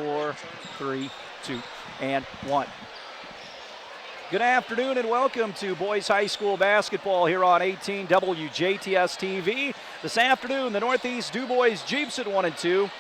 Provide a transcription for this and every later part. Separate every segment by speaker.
Speaker 1: 4, 3, 2, and 1. Good afternoon and welcome to boys high school basketball here on 18 WJTS TV. This afternoon, the Northeast Dubois Jeeps at 1-2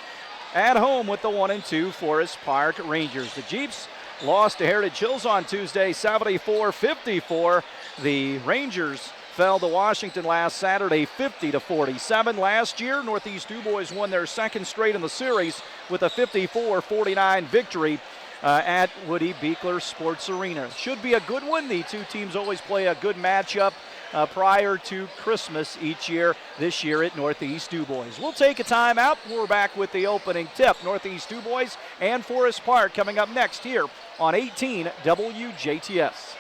Speaker 1: at home with the 1-2 Forest Park Rangers. The Jeeps lost to Heritage Hills on Tuesday, 74-54. The Rangers fell to Washington last Saturday, 50-47. Last year, Northeast Dubois won their second straight in the series with a 54-49 victory at Woody Beekler Sports Arena. Should be a good one. The two teams always play a good matchup prior to Christmas each year. This year at Northeast Dubois. We'll take a timeout. We're back with the opening tip. Northeast Dubois and Forest Park coming up next here on 18 WJTS.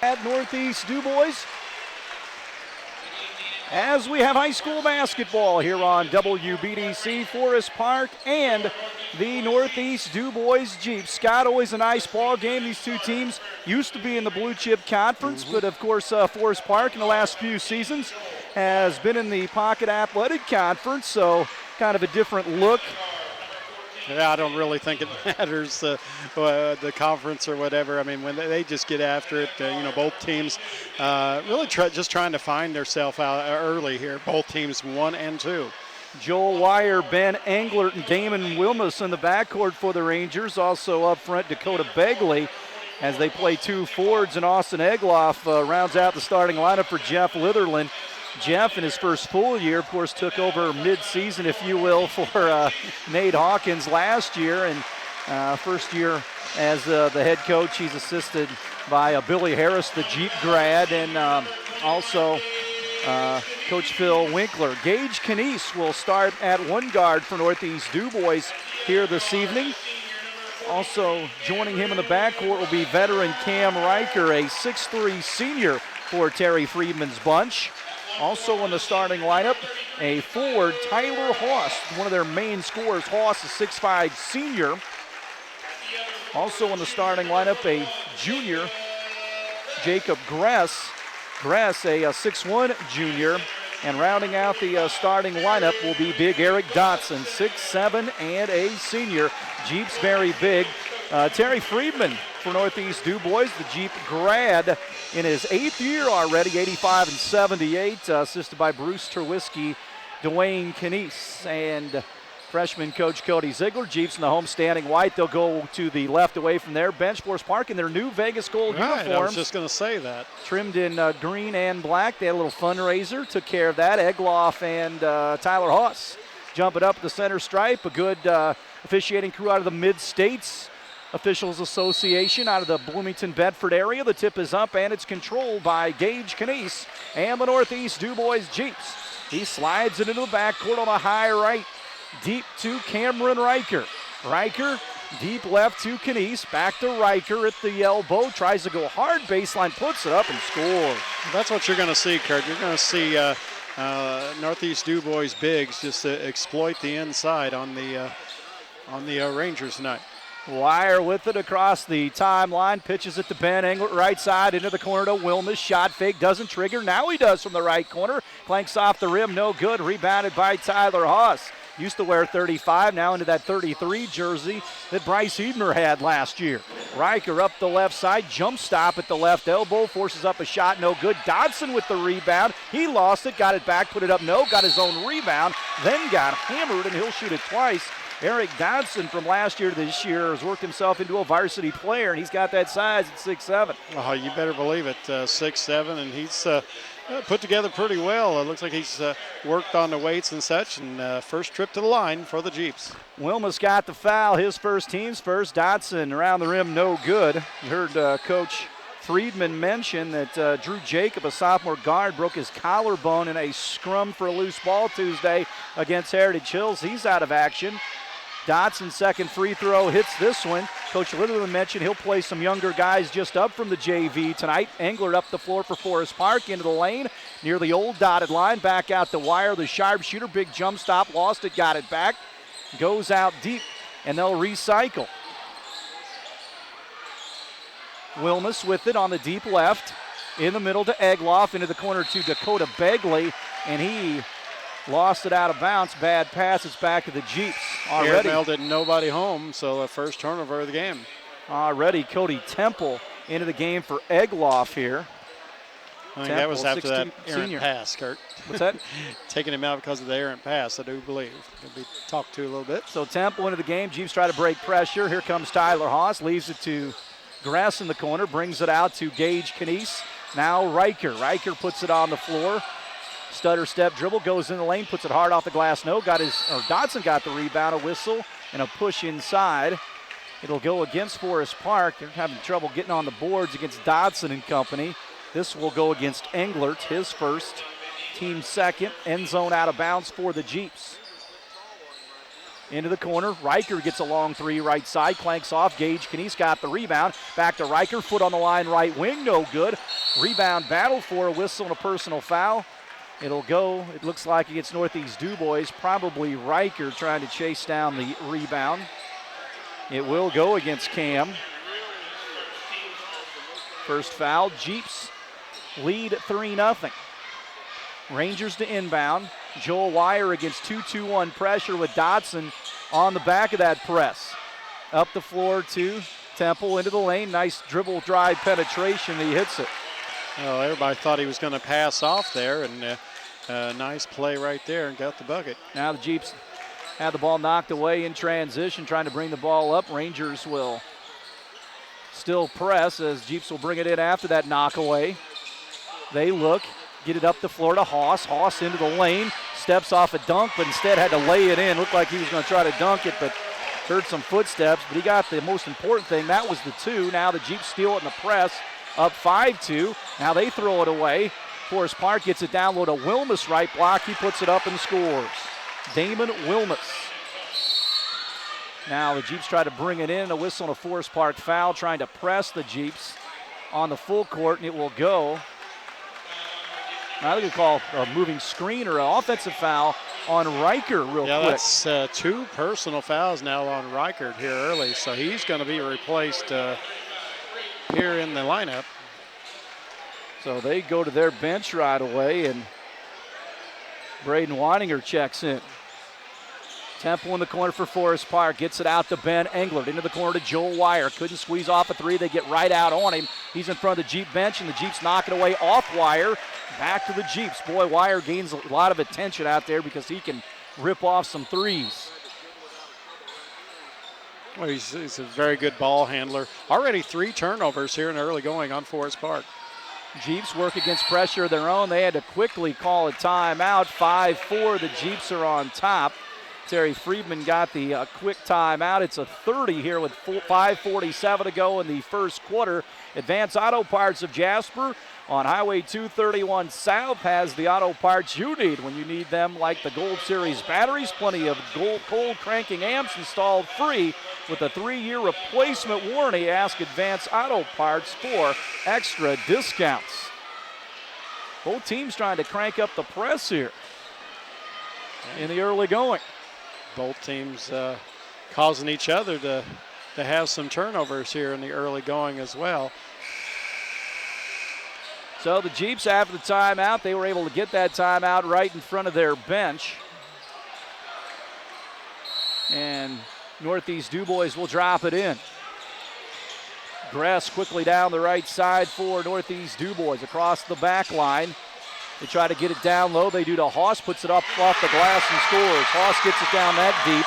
Speaker 1: At Northeast Dubois, as we have high school basketball here on WBDC, Forest Park and the Northeast Dubois Jeeps. Scott, always a nice ball game. These two teams used to be in the Blue Chip Conference, but of course Forest Park in the last few seasons has been in the Pocket Athletic Conference, so kind of a different look.
Speaker 2: Yeah, I don't really think it matters, the conference or whatever. I mean, when they just get after it, both teams really just trying to find themselves out early here. Both teams 1 and 2.
Speaker 1: Joel Wire, Ben Englert, and Damon Wilmus in the backcourt for the Rangers. Also up front, Dakota Begley, as they play two forwards, and Austin Egloff rounds out the starting lineup for Jeff Litherland. Jeff, in his first full year, of course, took over mid-season, if you will, for Nate Hawkins last year. And first year as the head coach, he's assisted by Billy Harris, the Jeep grad, and also Coach Phil Winkler. Gage Canese will start at one guard for Northeast Dubois here this evening. Also joining him in the backcourt will be veteran Cam Riker, a 6'3 senior for Terry Friedman's bunch. Also in the starting lineup, a forward, Tyler Haas, one of their main scorers. Haas, a 6'5 senior. Also in the starting lineup, a junior, Jacob Gress. Gress, a 6'1 junior. And rounding out the starting lineup will be big Eric Dotson, 6'7 and a senior. Jeeps very big. Terry Friedman for Northeast Dubois, the Jeep grad in his 8th year already, 85 and 78, assisted by Bruce Terwisky, Dwayne Canese, and freshman coach Cody Ziegler. Jeeps in the home standing white. They'll go to the left away from their bench. Forest Park in their new Vegas gold uniforms.
Speaker 2: I was just going to say that.
Speaker 1: Trimmed in green and black. They had a little fundraiser, took care of that. Egloff and Tyler Haas jumping up the center stripe. A good officiating crew out of the Mid-States Officials Association out of the Bloomington-Bedford area. The tip is up, and it's controlled by Gage Canese and the Northeast Dubois Jeeps. He slides it into the backcourt on the high right. Deep to Cameron Riker. Riker, deep left to Canese. Back to Riker at the elbow. Tries to go hard baseline, puts it up and scores.
Speaker 2: That's what you're going to see, Kurt. You're going to see Northeast Dubois bigs just exploit the inside on the Rangers tonight.
Speaker 1: Wire with it across the timeline. Pitches it to Ben Englert, right side into the corner to Wilmus. Shot fake doesn't trigger. Now he does from the right corner. Clanks off the rim, no good. Rebounded by Tyler Haas. Used to wear 35, now into that 33 jersey that Bryce Edmer had last year. Riker up the left side, jump stop at the left elbow, forces up a shot, no good. Dodson with the rebound. He lost it, got it back, put it up, no, got his own rebound, then got hammered, and he'll shoot it twice. Eric Dodson from last year to this year has worked himself into a varsity player, and he's got that size at 6'7".
Speaker 2: Oh, you better believe it, 6'7", and he's put together pretty well. It looks like he's worked on the weights and such, and first trip to the line for the Jeeps.
Speaker 1: Wilmus got the foul, his first, team's first. Dodson around the rim, no good. You heard Coach Friedman mention that Drew Jacob, a sophomore guard, broke his collarbone in a scrum for a loose ball Tuesday against Heritage Hills. He's out of action. Dodson's second free throw hits this one. Coach Litherland mentioned he'll play some younger guys just up from the JV tonight. Englert up the floor for Forest Park into the lane near the old dotted line. Back out the wire. The sharpshooter, big jump stop, lost it, got it back. Goes out deep, and they'll recycle. Wilmus with it on the deep left. In the middle to Egloff, into the corner to Dakota Begley, and he lost it out of bounds. Bad pass. It's back to the Jeeps. Already.
Speaker 2: Airmailed it, nobody home, so the first turnover of the game.
Speaker 1: Already Cody Temple into the game for Egloff here.
Speaker 2: I think that was after that errant
Speaker 1: senior
Speaker 2: pass, Kurt.
Speaker 1: What's that?
Speaker 2: Taking him out because of the errant pass, I do believe. He'll be talked to a little bit.
Speaker 1: So Temple into the game. Jeeps try to break pressure. Here comes Tyler Haas. Leaves it to Grass in the corner. Brings it out to Gage Knese. Now Riker. Riker puts it on the floor. Stutter step dribble. Goes in the lane. Puts it hard off the glass. No. Dodson got the rebound. A whistle and a push inside. It'll go against Forest Park. They're having trouble getting on the boards against Dodson and company. This will go against Englert, his first, team second. End zone out of bounds for the Jeeps. Into the corner. Riker gets a long three right side. Clanks off. Gage Knese got the rebound. Back to Riker. Foot on the line right wing. No good. Rebound battle for a whistle and a personal foul. It'll go. It looks like against Northeast Dubois. Probably Riker trying to chase down the rebound. It will go against Cam. First foul. Jeeps lead 3-0. Rangers to inbound. Joel Wire against 2-2-1 pressure with Dodson on the back of that press. Up the floor to Temple into the lane. Nice dribble drive penetration. He hits it.
Speaker 2: Well, everybody thought he was going to pass off there, and nice play right there and got the bucket.
Speaker 1: Now the Jeeps had the ball knocked away in transition, trying to bring the ball up. Rangers will still press as Jeeps will bring it in after that knockaway. They look, get it up the floor to Haas. Haas into the lane, steps off a dunk, but instead had to lay it in. Looked like he was going to try to dunk it, but heard some footsteps. But he got the most important thing. That was the two. Now the Jeeps steal it in the press, up 5-2. Now they throw it away. Forest Park gets it down low to Wilmus, right block. He puts it up and scores. Damon Wilmus. Now the Jeeps try to bring it in. A whistle and a Forest Park foul, trying to press the Jeeps on the full court, and it will go. I think we call a moving screen or an offensive foul on Riker real quick.
Speaker 2: Yeah, that's two personal fouls now on Riker here early, so he's going to be replaced here in the lineup.
Speaker 1: So they go to their bench right away, and Braden Weininger checks in. Temple in the corner for Forest Park. Gets it out to Ben Englert. Into the corner to Joel Wire. Couldn't squeeze off a three. They get right out on him. He's in front of the Jeep bench, and the Jeeps knock it away off Wire. Back to the Jeeps. Boy, Wire gains a lot of attention out there because he can rip off some threes.
Speaker 2: Well, he's a very good ball handler. Already 3 turnovers here in early going on Forest Park.
Speaker 1: Jeeps work against pressure of their own. They had to quickly call a timeout. 5-4, the Jeeps are on top. Terry Friedman got the quick timeout. It's a 30 here with 5:47 to go in the first quarter. Advance Auto Parts of Jasper on Highway 231 South has the auto parts you need when you need them, like the Gold Series batteries. Plenty of cold cranking amps installed free with a 3-year replacement warranty. Ask Advance Auto Parts for extra discounts. Both teams trying to crank up the press here in the early going.
Speaker 2: Both teams causing each other to have some turnovers here in the early going as well.
Speaker 1: So the Jeeps, after the timeout, they were able to get that timeout right in front of their bench. And Northeast Dubois will drop it in. Gress quickly down the right side for Northeast Dubois across the back line. They try to get it down low. They do to Haas, puts it up off the glass and scores. Haas gets it down that deep.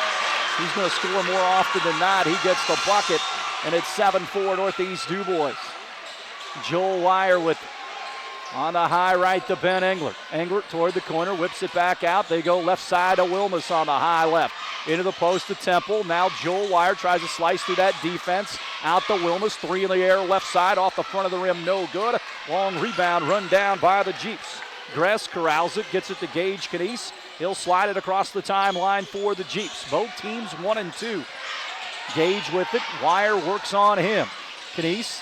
Speaker 1: He's going to score more often than not. He gets the bucket, and it's 7-4 Northeast Dubois. Joel Wire with on the high right to Ben Englert. Englert toward the corner, whips it back out. They go left side to Wilmus on the high left. Into the post to Temple. Now Joel Wire tries to slice through that defense. Out to Wilmus, 3 in the air, left side, off the front of the rim, no good. Long rebound run down by the Jeeps. Gress corrals it, gets it to Gage Knese. He'll slide it across the timeline for the Jeeps. Both teams 1 and 2. Gage with it. Wire works on him. Knese,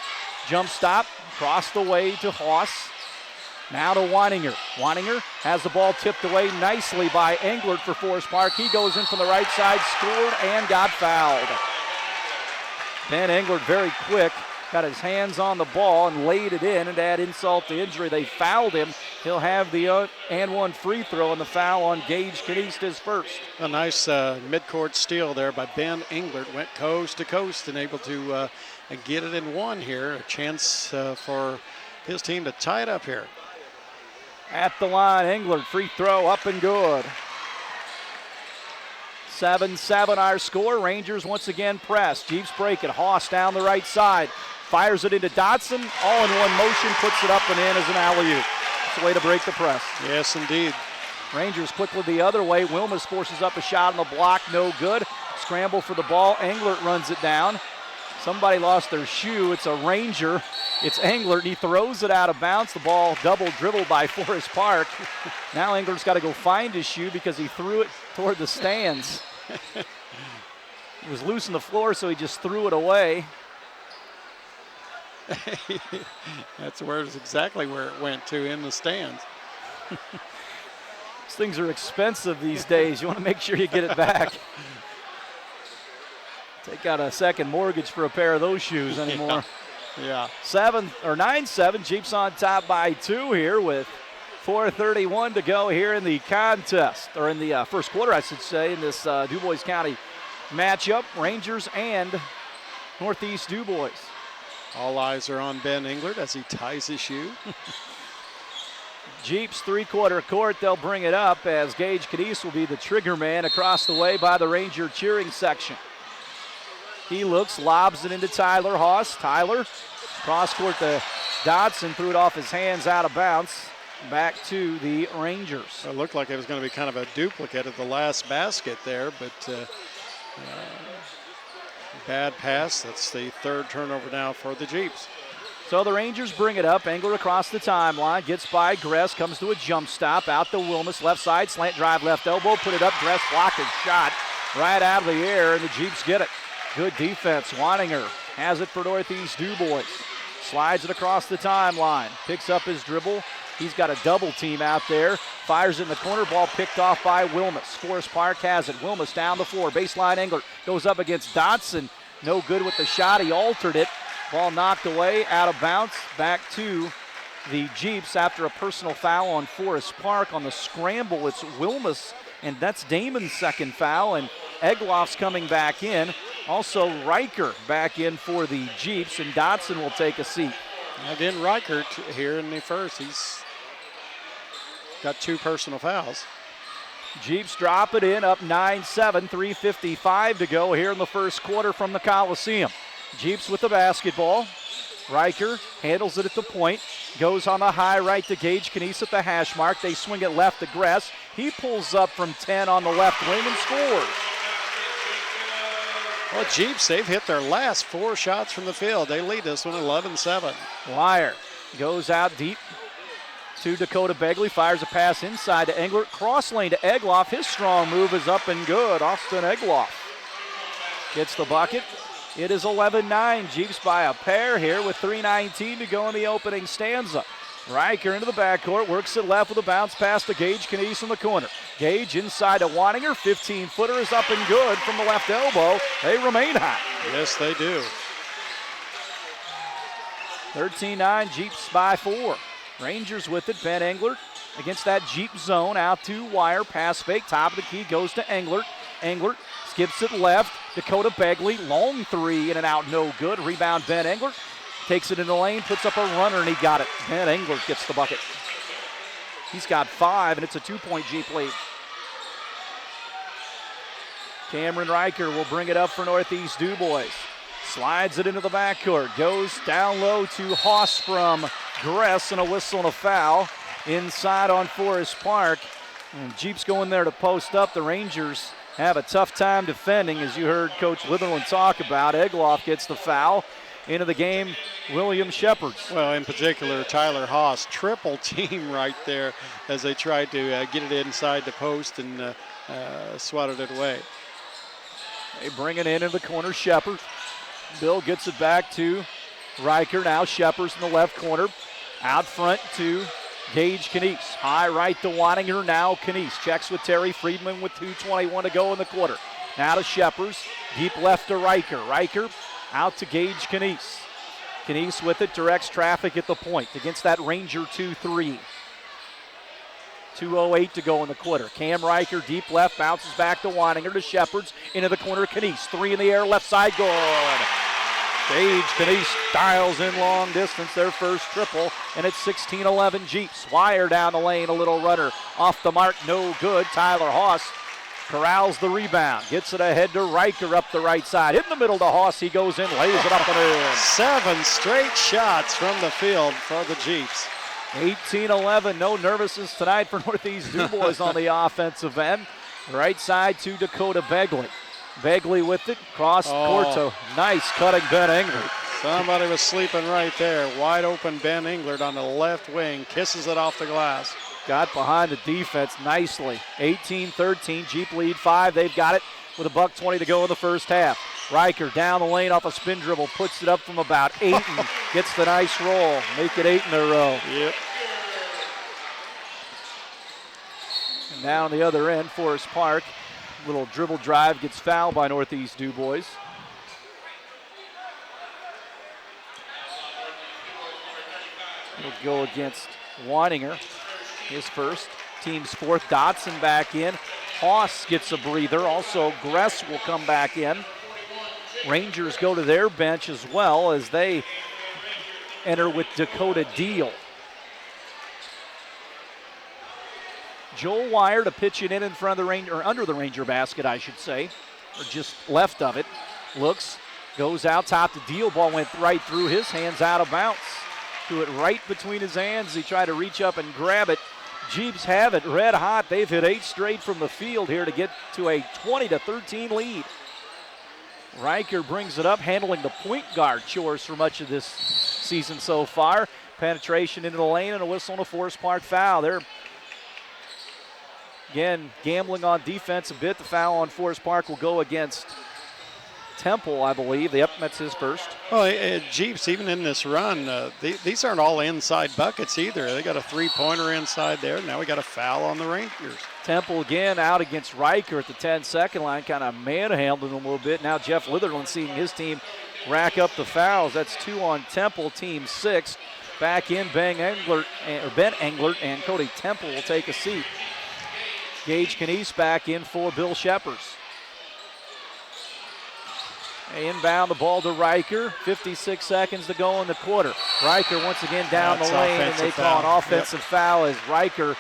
Speaker 1: jump stop, across the way to Haas. Now to Weininger. Weininger has the ball tipped away nicely by Englert for Forest Park. He goes in from the right side, scored, and got fouled. Ben Englert very quick. got his hands on the ball and laid it in, and to add insult to injury, they fouled him. He'll have the and one free throw, and the foul on Gage Kniest, his first.
Speaker 2: A nice midcourt steal there by Ben Englert. Went coast to coast and able to get it in one here. A chance for his team to tie it up here.
Speaker 1: At the line, Englert, free throw, up and good. 7-7 our score. Rangers once again press. Jeeps break it. Haas down the right side. Fires it into Dotson. All in one motion. Puts it up and in as an alley-oop. It's a way to break the press.
Speaker 2: Yes, indeed.
Speaker 1: Rangers quickly the other way. Wilmus forces up a shot on the block. No good. Scramble for the ball. Englert runs it down. Somebody lost their shoe. It's a Ranger. It's Englert, and he throws it out of bounds. The ball double dribbled by Forest Park. Now Englert's got to go find his shoe because he threw it toward the stands. It was loose on the floor, so he just threw it away.
Speaker 2: That's exactly where it went to, in the stands.
Speaker 1: These things are expensive these days. You want to make sure you get it back. Take out a second mortgage for a pair of those shoes anymore.
Speaker 2: Yeah.
Speaker 1: 9-7. Jeeps on top by 2 here with 4:31 to go here in the contest, or in the first quarter, I should say, in this Dubois County matchup. Rangers and Northeast Dubois.
Speaker 2: All eyes are on Ben Englert as he ties his shoe.
Speaker 1: Jeeps three-quarter court. They'll bring it up as Gage Kniest will be the trigger man across the way by the Ranger cheering section. He looks, lobs it into Tyler Haas. Tyler, cross-court to Dotson, threw it off his hands out of bounds. Back to the Rangers.
Speaker 2: It looked like it was going to be kind of a duplicate of the last basket there, but bad pass. That's the third turnover now for the Jeeps.
Speaker 1: So the Rangers bring it up. Englert across the timeline, gets by Gress, comes to a jump stop, out to Wilmus, left side, slant drive, left elbow, put it up, Gress blocked his shot right out of the air, and the Jeeps get it. Good defense. Waninger has it for Northeast Dubois. Slides it across the timeline, picks up his dribble. He's got a double team out there. Fires in the corner, ball picked off by Wilmus. Forest Park has it. Wilmus down the floor. Baseline Englert goes up against Dotson. No good with the shot. He altered it. Ball knocked away, out of bounds. Back to the Jeeps after a personal foul on Forest Park. On the scramble, it's Wilmus, and that's Damon's second foul. And Egloff's coming back in. Also Riker back in for the Jeeps, and Dotson will take a seat.
Speaker 2: Again, Riker here in the first. He's got 2 personal fouls.
Speaker 1: Jeeps drop it in, up 9-7, 3:55 to go here in the first quarter from the Coliseum. Jeeps with the basketball. Riker handles it at the point, goes on the high right to Gage Kniest at the hash mark. They swing it left to Gress. He pulls up from 10 on the left wing and scores.
Speaker 2: Well, Jeeps, they've hit their last 4 shots from the field. They lead this one 11-7.
Speaker 1: Wire goes out deep to Dakota Begley, fires a pass inside to Englert, cross lane to Egloff. His strong move is up and good. Austin Egloff gets the bucket. It is 11-9. Jeeps by a pair here with 3:19 to go in the opening stanza. Riker into the backcourt, works it left with a bounce pass to Gage Kniest in the corner. Gage inside to Waninger, 15-footer is up and good from the left elbow. They remain hot.
Speaker 2: Yes, they do.
Speaker 1: 13-9, Jeeps by 4. Rangers with it, Ben Englert against that Jeep zone, out to Wire, pass fake, top of the key goes to Englert. Englert skips it left, Dakota Begley, long three, in and out, no good. Rebound, Ben Englert. Takes it in the lane, puts up a runner, and he got it. Ben Englert gets the bucket. He's got 5, and it's a 2-point Jeep lead. Cameron Riker will bring it up for Northeast Dubois. Slides it into the backcourt, goes down low to Haas from Gress, and a whistle and a foul inside on Forest Park. And Jeeps going there to post up. The Rangers have a tough time defending, as you heard Coach Litherland talk about. Egloff gets the foul. Into the game, William Shepherds.
Speaker 2: Well, in particular, Tyler Haas, triple team right there as they tried to get it inside the post and swatted it away.
Speaker 1: They bring it in the corner, Shepard. Bill gets it back to Riker. Now Shepard's in the left corner. Out front to Gage Kniest. High right to Waninger. Now Kniest checks with Terry Friedman with 2:21 to go in the quarter. Now to Shepard's. Deep left to Riker. Riker out to Gage Kniest. Knies with it, directs traffic at the point against that Ranger 2-3. 2:08 to go in the quarter. Cam Riker, deep left, bounces back to Weininger to Shepherds. Into the corner, Knies. 3 in the air, left side, good. Gage Knies dials in long distance, their first triple, and it's 16-11 Jeeps. Wire down the lane, a little runner. Off the mark, no good. Tyler Haas corrals the rebound. Gets it ahead to Riker up the right side. In the middle to Haas, he goes in, lays it up and in.
Speaker 2: 7 straight shots from the field for the Jeeps.
Speaker 1: 18-11, no nervousness tonight for Northeast Dubois on the offensive end. Right side to Dakota Begley. Begley with it, cross court to nice cutting Ben Englert.
Speaker 2: Somebody was sleeping right there. Wide open Ben Englert on the left wing, kisses it off the glass.
Speaker 1: Got behind the defense nicely. 18-13, Jeep lead 5. They've got it with $1:20 to go in the first half. Riker down the lane off a spin dribble, puts it up from about 8 and gets the nice roll. Make it 8 in a row.
Speaker 2: Yep.
Speaker 1: And down the other end, Forest Park. Little dribble drive, gets fouled by Northeast Dubois. It'll go against Weininger. His first, team's fourth. Dotson back in. Haas gets a breather. Also, Gress will come back in. Rangers go to their bench as well as they enter with Dakota Deal. Joel Wire to pitch it in front of the Ranger, or under the Ranger basket, I should say, or just left of it. Looks, goes out top to Deal. Ball went right through his hands, out of bounds. Threw it right between his hands. He tried to reach up and grab it. Jeeps have it red hot. They've hit 8 straight from the field here to get to a 20-13 lead. Riker brings it up, handling the point guard chores for much of this season so far. Penetration into the lane and a whistle and a Forest Park foul. They're, again, gambling on defense a bit. The foul on Forest Park will go against Temple, I believe. Yep, that's his first.
Speaker 2: Well, Jeeps, even in this run, these aren't all inside buckets either. They got a three-pointer inside there. Now we got a foul on the Rangers.
Speaker 1: Temple again out against Riker at the 10-second line, kind of manhandling him a little bit. Now Jeff Litherland seeing his team rack up the fouls. That's 2 on Temple, team 6. Back in Ben Englert and Cody Temple will take a seat. Gage Knies back in for Bill Shepherds. Inbound the ball to Riker. 56 seconds to go in the quarter. Riker once again down the lane, and they call an offensive foul as Riker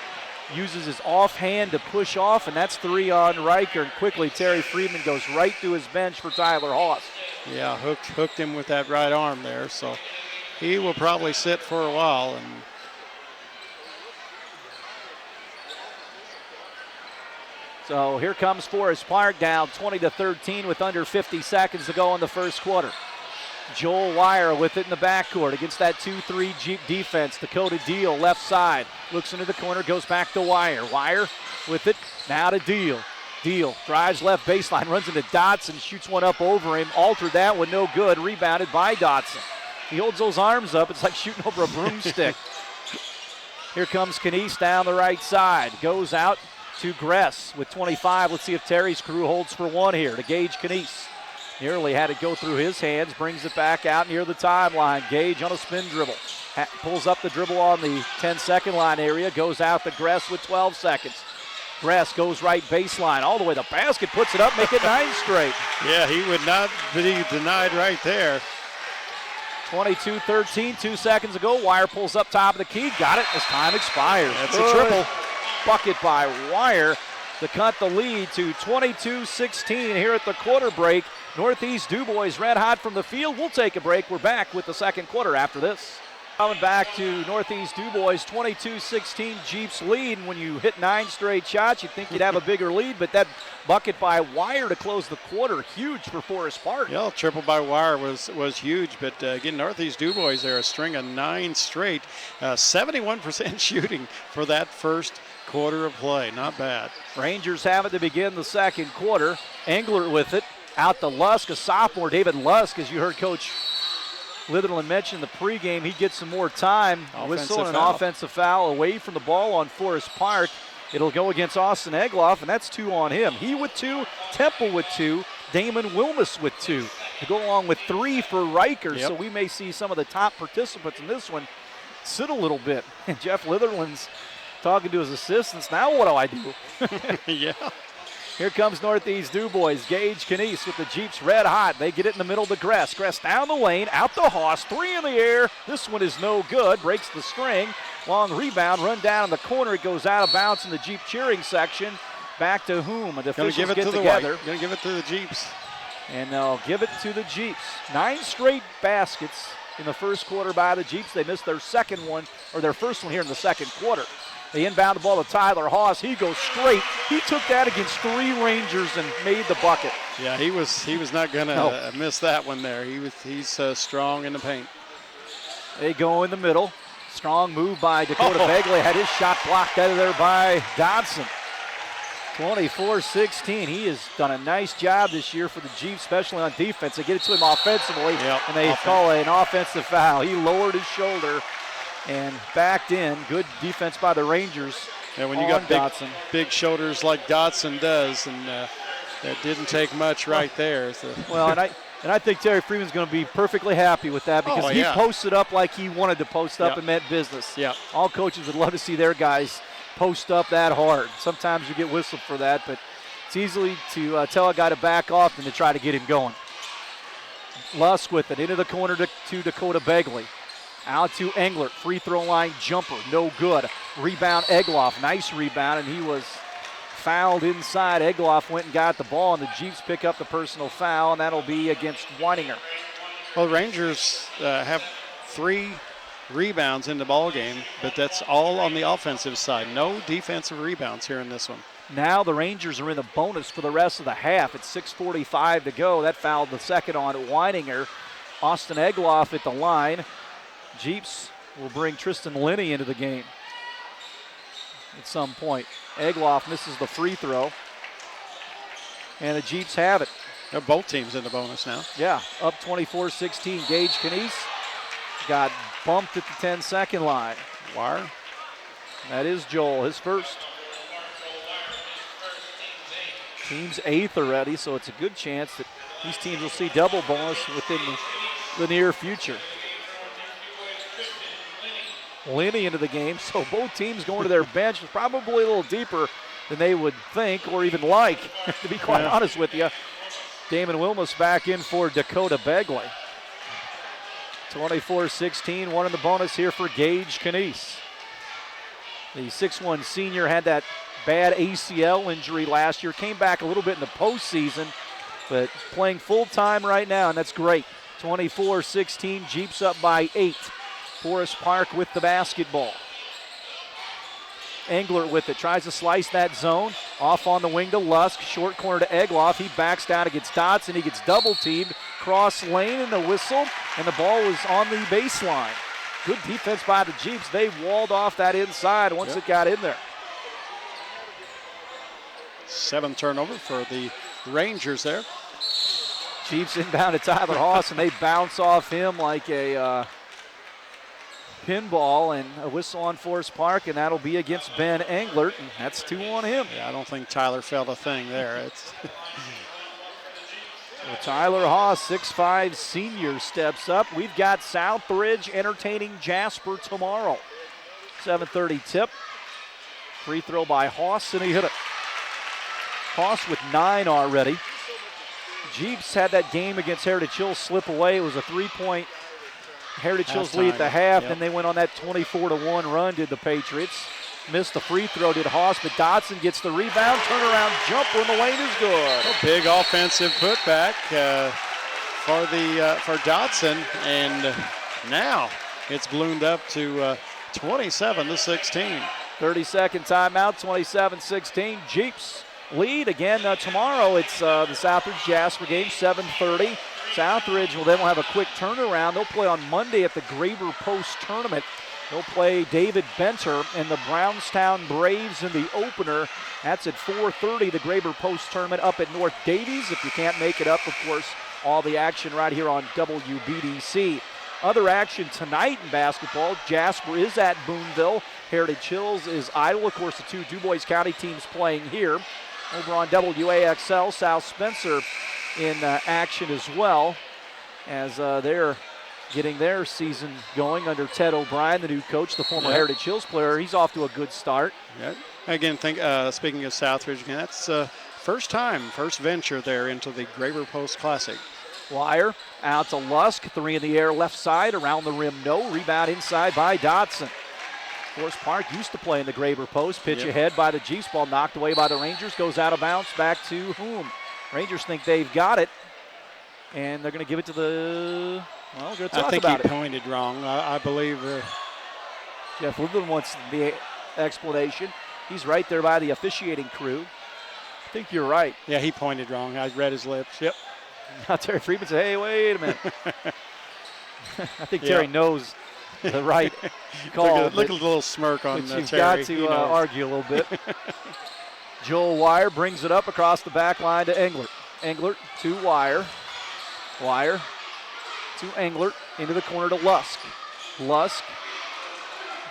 Speaker 1: uses his offhand to push off, and that's 3 on Riker. And quickly Terry Friedman goes right through his bench for Tyler Haas.
Speaker 2: Yeah, hooked him with that right arm there, so he will probably sit for a while. And
Speaker 1: so here comes Forest Park down 20-13 with under 50 seconds to go in the first quarter. Joel Wire with it in the backcourt against that 2-3 Jeep defense. Dakota Deal left side. Looks into the corner, goes back to Wire. Wire with it, now to Deal. Deal drives left baseline, runs into Dotson, shoots one up over him. Altered that one, no good. Rebounded by Dotson. He holds those arms up. It's like shooting over a broomstick. Here comes Knies down the right side. Goes out to Gress with 25. Let's see if Terry's crew holds for one here to Gage Knies. Nearly had it go through his hands, brings it back out near the timeline. Gage on a spin dribble. Pulls up the dribble on the 10-second line area, goes out to Gress with 12 seconds. Gress goes right baseline, all the way to the basket, puts it up, make it 9 straight.
Speaker 2: Yeah, he would not be denied right there.
Speaker 1: 22-13, 2 seconds ago. Wire pulls up top of the key, got it as time expires.
Speaker 2: That's a triple.
Speaker 1: Bucket by Wire to cut the lead to 22-16 here at the quarter break. Northeast Dubois red hot from the field. We'll take a break. We're back with the second quarter after this. Coming back to Northeast Dubois, 22-16 Jeeps lead. And when you hit 9 straight shots, you'd think you'd have a bigger lead, but that bucket by Wire to close the quarter, huge for Forest Park.
Speaker 2: Yeah, triple by Wire was huge, but again, Northeast Dubois there, a string of 9 straight, 71% shooting for that first quarter of play. Not bad.
Speaker 1: Rangers have it to begin the second quarter. Englert with it. Out to Lusk, a sophomore. David Lusk, as you heard Coach Litherland mention in the pregame, he gets some more time. Whistle and an offensive foul away from the ball on Forest Park. It'll go against Austin Egloff, and that's 2 on him. He with 2, Temple with 2, Damon Wilmus with 2. to go along with 3 for Riker.
Speaker 2: Yep.
Speaker 1: So we may see some of the top participants in this one sit a little bit. And Jeff Litherland's talking to his assistants. Now what do I do?
Speaker 2: Yeah.
Speaker 1: Here comes Northeast Dubois. Gage Canese with the Jeeps red hot. They get it in the middle to Gress. Gress down the lane, out to Haas. 3 in the air. This one is no good. Breaks the string. Long rebound, run down in the corner. It goes out of bounds in the Jeep cheering section. Back to whom? The officials
Speaker 2: give it
Speaker 1: get
Speaker 2: to
Speaker 1: together.
Speaker 2: the Going to give it to the Jeeps.
Speaker 1: And they'll give it to the Jeeps. 9 straight baskets in the first quarter by the Jeeps. They missed their second one, or their first one here in the second quarter. They inbound the ball to Tyler Haas. He goes straight. He took that against 3 Rangers and made the bucket.
Speaker 2: Yeah, he was not going to miss that one there. He's strong in the paint.
Speaker 1: They go in the middle. Strong move by Dakota Begley. Had his shot blocked out of there by Dodson. 24-16. He has done a nice job this year for the Jeeps, especially on defense. They get it to him offensively, and they call an offensive foul. He lowered his shoulder and backed in. Good defense by the Rangers.
Speaker 2: And when you got big shoulders like Dotson does, and that didn't take much right there. So.
Speaker 1: Well, and I think Terry Freeman's going to be perfectly happy with that because he posted up like he wanted to post up and meant business.
Speaker 2: Yeah.
Speaker 1: All coaches would love to see their guys post up that hard. Sometimes you get whistled for that, but it's easy to tell a guy to back off than to try to get him going. Lusk with it into the corner to Dakota Begley. Out to Englert, free throw line jumper, no good. Rebound Egloff, nice rebound, and he was fouled inside. Egloff went and got the ball, and the Jeeps pick up the personal foul, and that'll be against Weininger.
Speaker 2: Well, the Rangers have 3 rebounds in the ball game, but that's all on the offensive side. No defensive rebounds here in this one.
Speaker 1: Now the Rangers are in the bonus for the rest of the half. It's 6:45 to go. That fouled the second on Weininger. Austin Egloff at the line. Jeeps will bring Tristan Linney into the game at some point. Egloff misses the free throw, and the Jeeps have it.
Speaker 2: They're both teams in the bonus now.
Speaker 1: Yeah, up 24-16. Gage Canese got bumped at the 10-second line.
Speaker 2: Wire.
Speaker 1: That is Joel, his first. Team's 8th already, so it's a good chance that these teams will see double bonus within the near future. Linney into the game, so both teams going to their bench is probably a little deeper than they would think or even like, to be quite honest with you. Damon Wilmus back in for Dakota Begley. 24-16, one in the bonus here for Gage Canese. The 6'1 senior had that bad ACL injury last year, came back a little bit in the postseason, but playing full-time right now, and that's great. 24-16, Jeeps up by 8. Forest Park with the basketball. Englert with it, tries to slice that zone. Off on the wing to Lusk, short corner to Egloff. He backs down against Dotson. He gets double-teamed. Cross lane and the whistle, and the ball was on the baseline. Good defense by the Jeeps. They walled off that inside once it got in there.
Speaker 2: 7th turnover for the Rangers there.
Speaker 1: Jeeps inbound to Tyler Haas, and they bounce off him like a pinball, and a whistle on Forest Park, and that'll be against Ben Englert, and that's 2 on him.
Speaker 2: Yeah, I don't think Tyler felt a thing there.
Speaker 1: So Tyler Haas, 6'5 senior, steps up. We've got Southbridge entertaining Jasper tomorrow. 7:30 tip. Free throw by Haas, and he hit it. Haas with 9 already. Jeeps had that game against Heritage Hills slip away. It was a 3-point Heritage Hills lead at the half. Then they went on that 24-1 run, did the Patriots. Missed the free throw, did Haas, but Dodson gets the rebound. Turnaround jumper in the lane is good.
Speaker 2: A big offensive putback for Dodson, and now it's ballooned up to 27-16.
Speaker 1: 30-second timeout, 27-16. Jeeps lead again tomorrow. It's the Southridge Jasper game, 7:30. Southridge will then have a quick turnaround. They'll play on Monday at the Graber Post Tournament. They'll play David Benter and the Brownstown Braves in the opener. That's at 4:30, the Graber Post Tournament up at North Davies. If you can't make it up, of course, all the action right here on WBDC. Other action tonight in basketball, Jasper is at Boonville. Heritage Hills is idle. Of course, the 2 Dubois County teams playing here. Over on WAXL, South Spencer in action as well. as they're getting their season going under Ted O'Brien, the new coach, the former Heritage Hills player. He's off to a good start.
Speaker 2: Yeah. Again, speaking of Southridge, again, that's first venture there into the Graber Post Classic.
Speaker 1: Wire out to Lusk, 3 in the air, left side, around the rim, no. Rebound inside by Dotson. Forest Park used to play in the Graber Post. Pitch ahead by the Jeeps, ball knocked away by the Rangers, goes out of bounds, back to whom? Rangers think they've got it, and they're going to give it to the, well, we're going to talk about it.
Speaker 2: I think he pointed wrong. I believe.
Speaker 1: Jeff Linden wants the explanation. He's right there by the officiating crew. I think you're right.
Speaker 2: Yeah, he pointed wrong. I read his lips. Yep.
Speaker 1: Now Terry Friedman said, hey, wait a minute. I think Terry knows the right call.
Speaker 2: Look at the little smirk on
Speaker 1: Terry. You've
Speaker 2: Terry.
Speaker 1: got to argue a little bit. Joel Wire brings it up across the back line to Englert. Englert to Wire. Wire to Englert, into the corner to Lusk. Lusk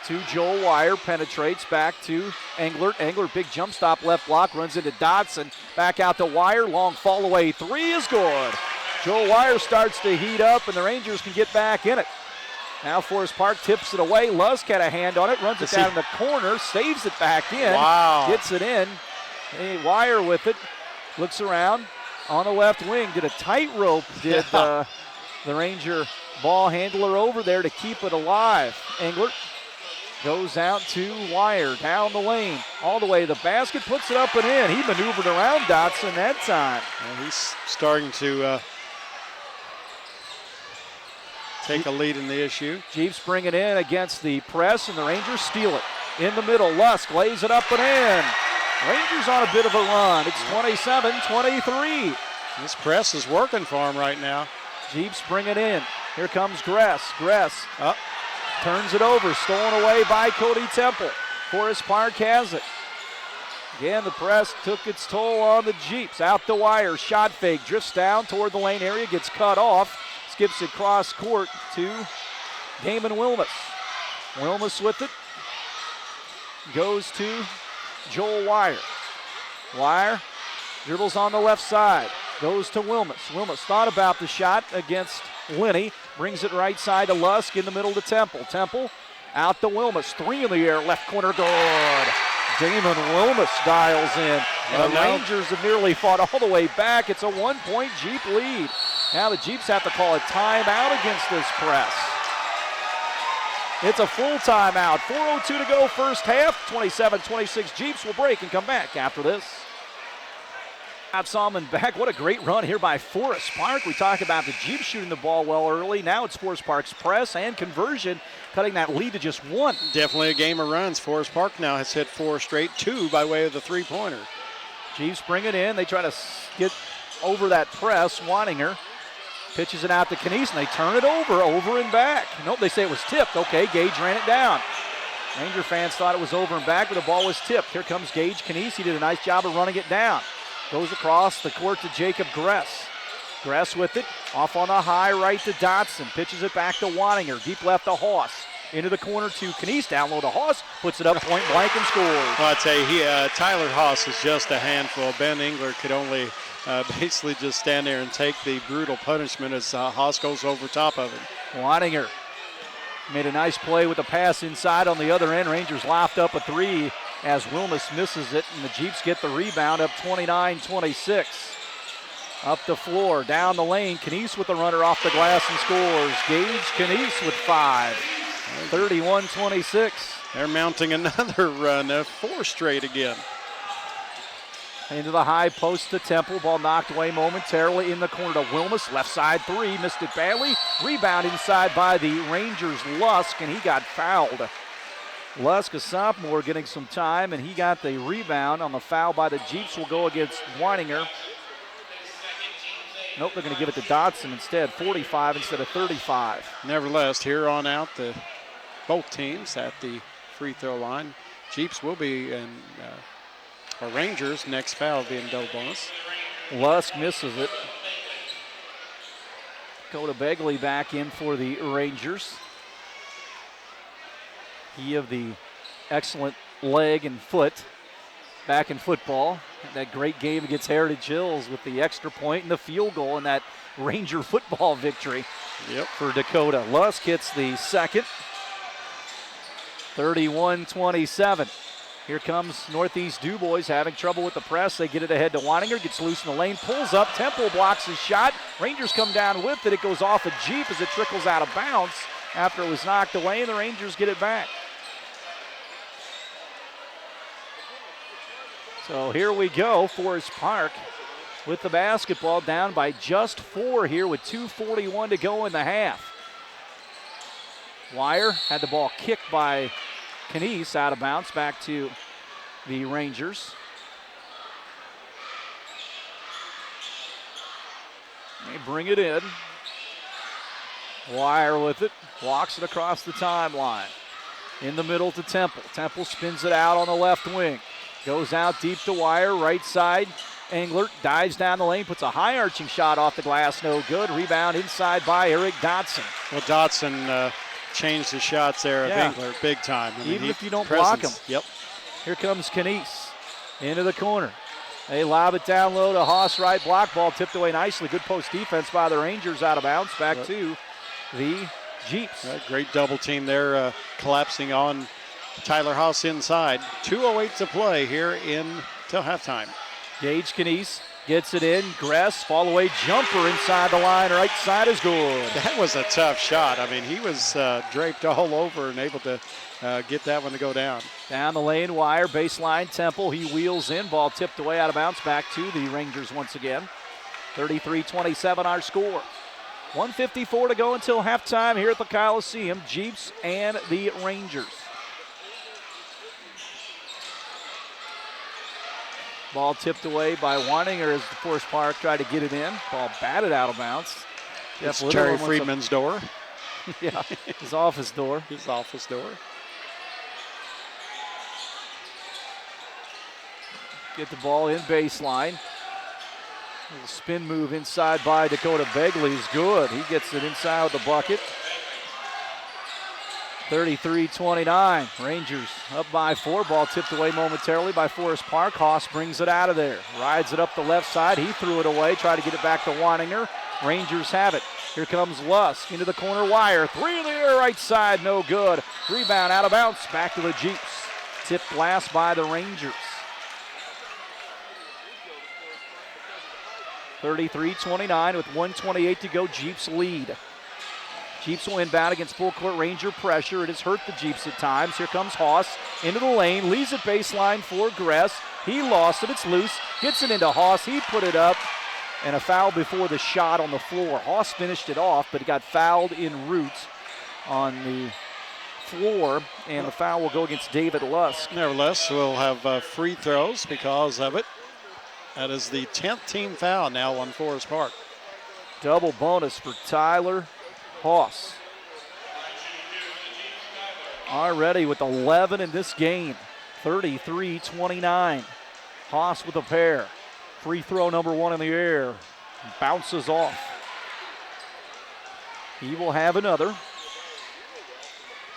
Speaker 1: to Joel Wire, penetrates back to Englert. Englert, big jump stop, left block, runs into Dodson. Back out to Wire, long fall away, 3 is good. Joel Wire starts to heat up, and the Rangers can get back in it. Now Forest Park tips it away. Lusk had a hand on it, runs it down in the corner, saves it back in.
Speaker 2: Wow.
Speaker 1: Gets it in. Hey, Wire with it, looks around on the left wing. Did a tightrope, did the Ranger ball handler over there to keep it alive. Englert goes out to Wire, down the lane, all the way to the basket, puts it up and in. He maneuvered around Dotson that time.
Speaker 2: Yeah, he's starting to take a lead in the issue.
Speaker 1: Jeeps bring it in against the press, and the Rangers steal it. In the middle, Lusk lays it up and in. Rangers on a bit of a run. It's 27-23.
Speaker 2: This press is working for him right now.
Speaker 1: Jeeps bring it in. Here comes Gress. Gress
Speaker 2: up.
Speaker 1: Turns it over, stolen away by Cody Temple. Forest Park has it. Again, the press took its toll on the Jeeps. Out the Wire, shot fake, drifts down toward the lane area, gets cut off. Skips it cross court to Damon Wilmus. Wilmus with it. Goes to Joel Wire. Wire dribbles on the left side. Goes to Wilmus. Wilmus thought about the shot against Linney. Brings it right side to Lusk, in the middle to Temple. Temple out to Wilmus. 3 in the air, left corner, good. Damon Wilmus dials in. And the Rangers have nearly fought all the way back. It's a 1-point Jeep lead. Now the Jeeps have to call a timeout against this press. It's a full timeout. 4:02 to go first half. 27-26 Jeeps will break and come back after this. Solomon back. What a great run here by Forest Park. We talked about the Jeeps shooting the ball well early. Now it's Forest Park's press and conversion, cutting that lead to just 1.
Speaker 2: Definitely a game of runs. Forest Park now has hit 4 straight, 2 by way of the three-pointer.
Speaker 1: Jeeps bring it in. They try to get over that press. Waninger pitches it out to Knies, and they turn it over and back. Nope, they say it was tipped. Okay, Gage ran it down. Ranger fans thought it was over and back, but the ball was tipped. Here comes Gage Knies. He did a nice job of running it down. Goes across the court to Jacob Gress. Gress with it, off on the high right to Dotson. Pitches it back to Waninger. Deep left to Haas. Into the corner to Knies. Down low to Haas. Puts it up point blank and scores.
Speaker 2: Well, I'd say Tyler Haas is just a handful. Ben Englert could only basically just stand there and take the brutal punishment as Haas goes over top of him.
Speaker 1: Waninger made a nice play with the pass inside on the other end. Rangers laughed up a 3 as Wilmus misses it, and the Jeeps get the rebound up 29-26. Up the floor, down the lane, Knies with the runner off the glass and scores. Gage Knies with 5. 31-26.
Speaker 2: They're mounting another run, 4 straight again.
Speaker 1: Into the high post to Temple. Ball knocked away momentarily in the corner to Wilmus. Left side 3, missed it badly. Rebound inside by the Rangers' Lusk, and he got fouled. Lusk, a sophomore, getting some time, and he got the rebound on the foul by the Jeeps. Will go against Waninger. Nope, they're going to give it to Dotson instead. 45 instead of 35.
Speaker 2: Nevertheless, here on out, both teams at the free throw line. Jeeps will be in, or Rangers, next foul will be in double bonus.
Speaker 1: Lusk misses it. Go to Begley back in for the Rangers. He of the excellent leg and foot. back in football. That great game against Heritage Hills with the extra point and the field goal and that Ranger football victory for Dakota. Lusk hits the second. 31-27. Here comes Northeast Dubois having trouble with the press. They get it ahead to Weininger, gets loose in the lane, pulls up. Temple blocks his shot. Rangers come down with it. It goes off a Jeep as it trickles out of bounds after it was knocked away, and the Rangers get it back. So here we go. Forest Park with the basketball, down by just 4 here with 2:41 to go in the half. Wire had the ball kicked by Knese out of bounds back to the Rangers. They bring it in. Wire with it, walks it across the timeline. In the middle to Temple. Temple spins it out on the left wing. Goes out deep to Wire, right side. Englert dives down the lane, puts a high arching shot off the glass, no good. Rebound inside by Eric Dotson.
Speaker 2: Well, Dotson changed his shots there of Englert big time. I mean,
Speaker 1: even if you don't block him.
Speaker 2: Yep.
Speaker 1: Here comes Knese into the corner. They lob it down low to Haas, right block. Ball tipped away nicely. Good post defense by the Rangers, out of bounds. Back to the Jeeps.
Speaker 2: Great double team there, collapsing on Tyler Haas inside. 2:08 to play here till halftime.
Speaker 1: Gage Knese gets it in. Gress, fall away jumper inside the line. Right side is good.
Speaker 2: That was a tough shot. I mean, he was draped all over and able to get that one to go down.
Speaker 1: Down the lane, Wire, baseline, Temple. He wheels in. Ball tipped away out of bounds. Back to the Rangers once again. 33-27 our score. 1:54 to go until halftime here at the Coliseum. Jeeps and the Rangers. Ball tipped away by Weininger as the Forest Park tried to get it in. Ball batted out of bounds.
Speaker 2: It's Jerry Friedman's door.
Speaker 1: Yeah, his office door.
Speaker 2: His office door.
Speaker 1: Get the ball in baseline. A spin move inside by Dakota Begley is good. He gets it inside with the bucket. 33-29. Rangers up by 4. Ball tipped away momentarily by Forest Park. Haas brings it out of there. Rides it up the left side. He threw it away. Tried to get it back to Weininger. Rangers have it. Here comes Lusk into the corner. Wire. 3 in the air right side. No good. Rebound out of bounds. Back to the Jeeps. Tipped last by the Rangers. 33-29 with 1:28 to go. Jeeps lead. Jeeps will inbound against full court Ranger pressure. It has hurt the Jeeps at times. Here comes Haas into the lane, leaves it baseline for Gress. He lost it, it's loose, gets it into Haas. He put it up, and a foul before the shot on the floor. Haas finished it off, but he got fouled en route on the floor, and the foul will go against David Lusk.
Speaker 2: Nevertheless, we'll have free throws because of it. That is the 10th team foul now on Forest Park.
Speaker 1: Double bonus for Tyler Haas. Already with 11 in this game. 33-29. Haas with a pair. Free throw number 1 in the air. Bounces off. He will have another.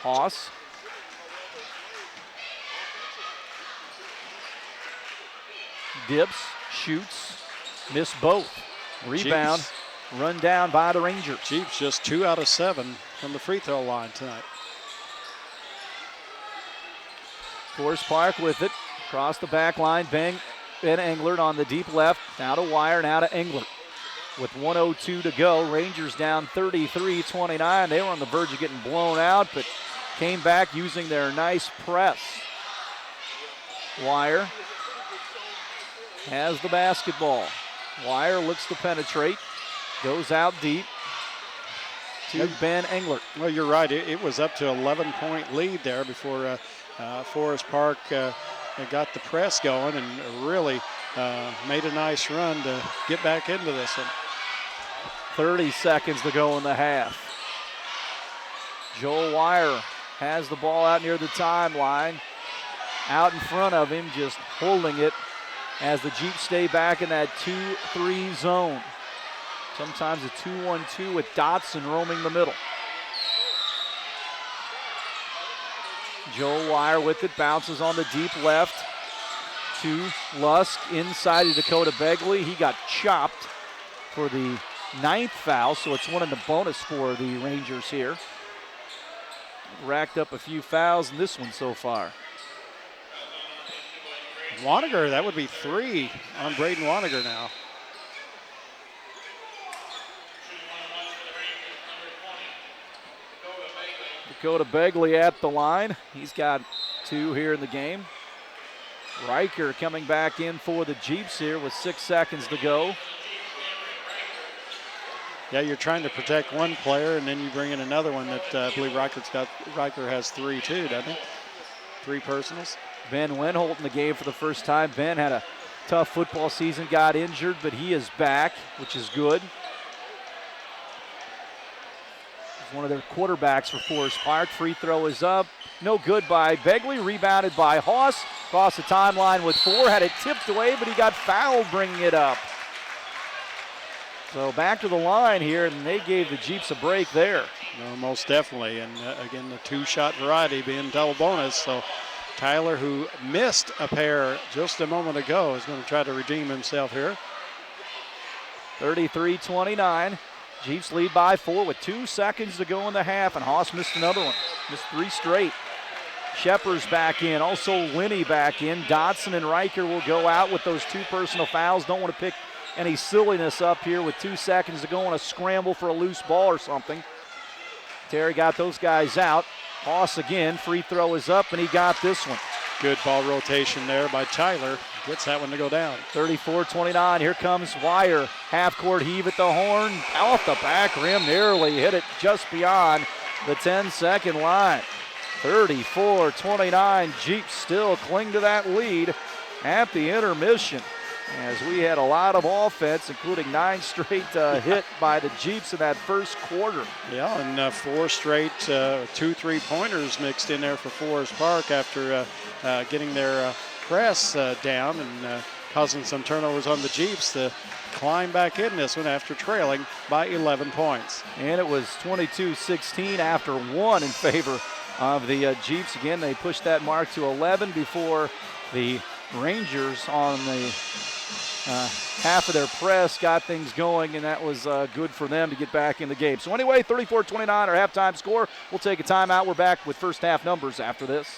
Speaker 1: Haas. Dips, shoots, miss both. Rebound.
Speaker 2: Jeeps.
Speaker 1: Run down by the Rangers.
Speaker 2: Jeeps just 2 out of 7 from the free throw line tonight.
Speaker 1: Forest Park with it. Across the back line. Ben Englert on the deep left. Now to Wire, now to Englert. With 1:02 to go. Rangers down 33-29. They were on the verge of getting blown out, but came back using their nice press. Wire has the basketball. Wire looks to penetrate. Goes out deep to Ben Englert.
Speaker 2: Well, you're right. It was up to 11-point lead there before Forest Park got the press going and really made a nice run to get back into this one.
Speaker 1: 30 seconds to go in the half. Joel Wire has the ball out near the timeline. Out in front of him, just holding it as the Jeeps stay back in that 2-3 zone. Sometimes a 2-1-2 with Dotson roaming the middle. Joe Wire with it, bounces on the deep left. to Lusk, inside to Dakota Begley. He got chopped for the 9th foul, so it's one in the bonus for the Rangers here. Racked up a few fouls in this one so far.
Speaker 2: Wanniger, that would be 3 on Braden Wanniger now.
Speaker 1: Dakota Begley at the line. He's got 2 here in the game. Riker coming back in for the Jeeps here with 6 seconds to go.
Speaker 2: Yeah, you're trying to protect one player, and then you bring in another one that I believe Riker has 3 too, doesn't he? 3 personals.
Speaker 1: Ben Wenholt in the game for the first time. Ben had a tough football season, got injured, but he is back, which is good. He's one of their quarterbacks for Forest Park. Free throw is up. No good by Begley. Rebounded by Haas. Across the timeline with 4. Had it tipped away, but he got fouled bringing it up. So back to the line here, and they gave the Jeeps a break there.
Speaker 2: No, most definitely. And again, the 2-shot variety being double bonus. So Tyler, who missed a pair just a moment ago, is going to try to redeem himself here.
Speaker 1: 33-29. Jeeps lead by 4 with 2 seconds to go in the half, and Haas missed another one. Missed 3 straight. Shepard's back in, also Winnie back in. Dotson and Riker will go out with those 2 personal fouls. Don't want to pick any silliness up here with 2 seconds to go on a scramble for a loose ball or something. Terry got those guys out. Haas again, free throw is up, and he got this one.
Speaker 2: Good ball rotation there by Tyler. Gets that one to go down.
Speaker 1: 34-29, here comes Wire. Half-court heave at the horn. Off the back rim, nearly hit it just beyond the 10-second line. 34-29, Jeeps still cling to that lead at the intermission, as we had a lot of offense, including 9 straight hit by the Jeeps in that first quarter.
Speaker 2: Yeah, and 4 straight 2 3-pointers mixed in there for Forest Park after getting their press down and causing some turnovers on the Jeeps to climb back in this one after trailing by 11 points.
Speaker 1: And it was 22-16 after 1 in favor of the Jeeps. Again, they pushed that mark to 11 before the Rangers on the half of their press got things going, and that was good for them to get back in the game. So anyway, 34-29, our halftime score. We'll take a timeout. We're back with first half numbers after this.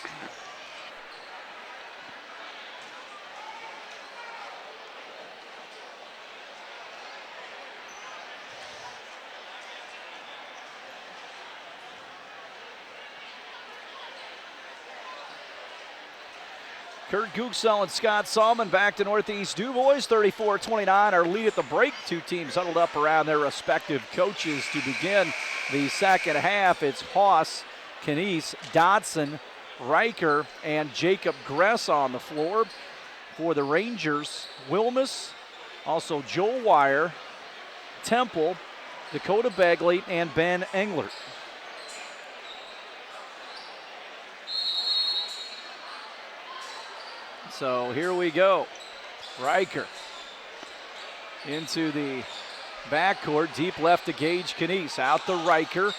Speaker 1: Kurt Gooksell and Scott Salmon back to Northeast Dubois, 34-29. Our lead at the break. 2 teams huddled up around their respective coaches to begin the second half. It's Haas, Knies, Dodson, Riker, and Jacob Gress on the floor. For the Rangers, Wilmus, also Joel Wire, Temple, Dakota Begley, and Ben Englert. So here we go. Riker into the backcourt, deep left to Gage Knies. Out to Riker.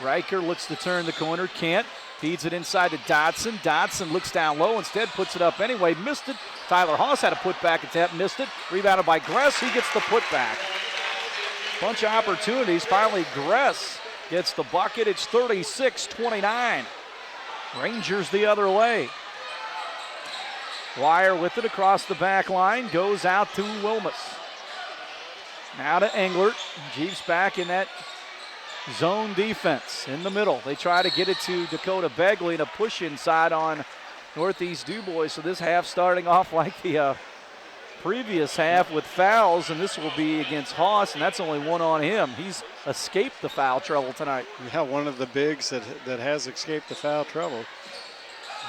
Speaker 1: Riker looks to turn the corner, can't. Feeds it inside to Dotson. Dotson looks down low, instead puts it up anyway, missed it. Tyler Haas had a putback attempt, missed it. Rebounded by Gress, he gets the putback. Bunch of opportunities, finally Gress gets the bucket. It's 36-29. Rangers the other way. Wire with it across the back line, goes out to Wilmus. Now to Englert. Jeeps back in that zone defense in the middle. They try to get it to Dakota Begley and a push inside on Northeast Dubois. So this half starting off like the previous half with fouls, and this will be against Haas, and that's only 1 on him. He's escaped the foul trouble tonight.
Speaker 2: Yeah, one of the bigs that has escaped the foul trouble.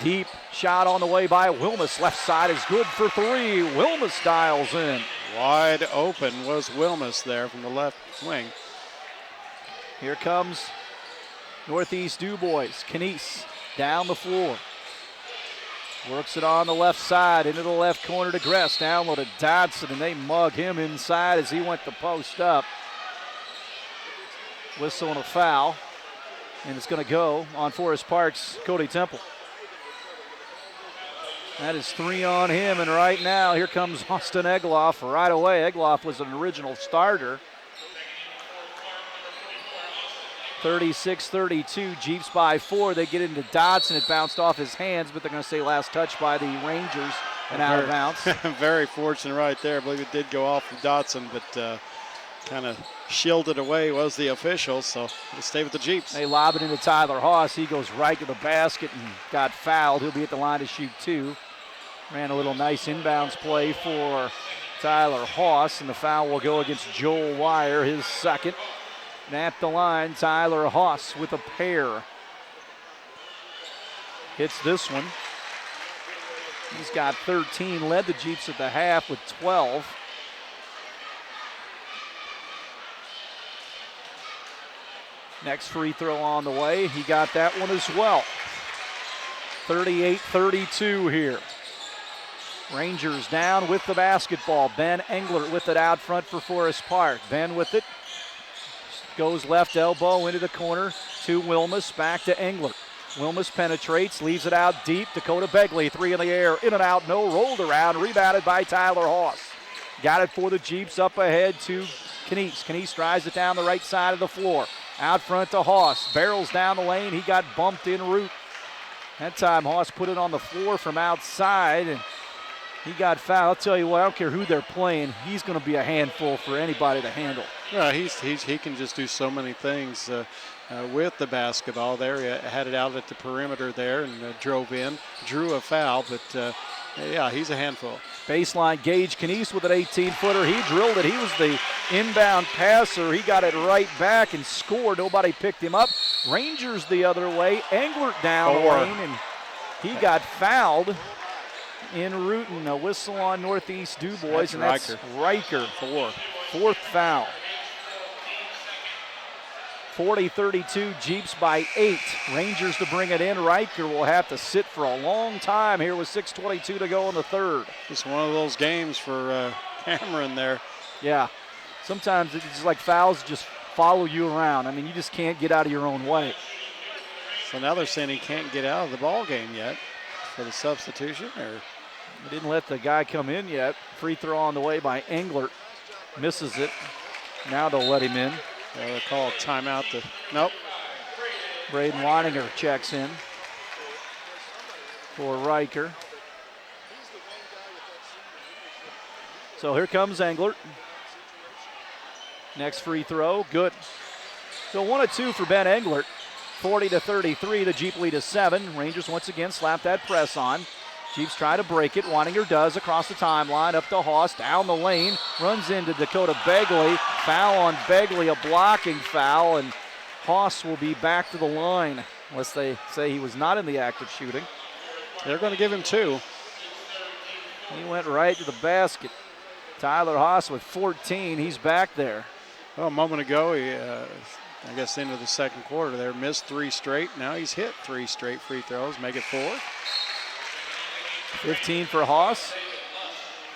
Speaker 1: Deep shot on the way by Wilmus. Left side is good for 3. Wilmus dials in.
Speaker 2: Wide open was Wilmus there from the left wing.
Speaker 1: Here comes Northeast Dubois. Knies down the floor. Works it on the left side into the left corner to Gress. Down low to Dodson, and they mug him inside as he went to post up. Whistle and a foul. And it's going to go on Forest Park's Cody Temple. That is 3 on him, and right now here comes Austin Egloff right away. Egloff was an original starter. 36-32, Jeeps by 4. They get into Dotson. It bounced off his hands, but they're going to say last touch by the Rangers and out of bounds.
Speaker 2: Very fortunate right there. I believe it did go off of Dotson, but kind of shielded away was the official, so we'll stay with the Jeeps.
Speaker 1: They lob it into Tyler Haas. He goes right to the basket and got fouled. He'll be at the line to shoot 2. Ran a little nice inbounds play for Tyler Haas, and the foul will go against Joel Wire, his second. And at the line, Tyler Haas with a pair. Hits this one. He's got 13, led the Jeeps at the half with 12. Next free throw on the way. He got that one as well. 38-32 here. Rangers down with the basketball. Ben Englert with it out front for Forest Park. Ben with it. Goes left elbow into the corner to Wilmus. Back to Englert. Wilmus penetrates, leaves it out deep. Dakota Begley, 3 in the air. In and out, no. Rolled around, rebounded by Tyler Haas. Got it for the Jeeps up ahead to Knies. Knies drives it down the right side of the floor. Out front to Haas. Barrels down the lane. He got bumped en route. That time Haas put it on the floor from outside, and he got fouled. I'll tell you what, I don't care who they're playing. He's going to be a handful for anybody to handle.
Speaker 2: Yeah, he can just do so many things with the basketball there. He had it out at the perimeter there and drove in, drew a foul, but yeah, he's a handful.
Speaker 1: Baseline, Gage Knies with an 18-footer. He drilled it. He was the inbound passer. He got it right back and scored. Nobody picked him up. Rangers the other way. Englert down the lane, and he got fouled en route, and a whistle on Northeast Dubois, and that's Riker. Fourth foul. 40-32, Jeeps by 8. Rangers to bring it in. Riker will have to sit for a long time here with 6:22 to go in the third.
Speaker 2: It's one of those games for Cameron there.
Speaker 1: Yeah. Sometimes it's just like fouls just follow you around. I mean, you just can't get out of your own way.
Speaker 2: So now they're saying he can't get out of the ball game yet for the substitution, or
Speaker 1: they didn't let the guy come in yet. Free throw on the way by Englert. Misses it. Now they'll let him in.
Speaker 2: They'll call a timeout. Nope.
Speaker 1: Braden Weininger checks in for Riker. So here comes Englert. Next free throw, good. So 1 of 2 for Ben Englert. 40-33, the Jeep lead is 7. Rangers once again slap that press on. Jeeps try to break it. Weininger does across the timeline, up to Haas, down the lane, runs into Dakota Begley. Foul on Begley, a blocking foul, and Haas will be back to the line unless they say he was not in the act of shooting.
Speaker 2: They're going to give him 2.
Speaker 1: He went right to the basket. Tyler Haas with 14, he's back there.
Speaker 2: Well, a moment ago, he, I guess into the second quarter there, missed 3 straight. Now he's hit 3 straight free throws, make it 4.
Speaker 1: 15 for Haas.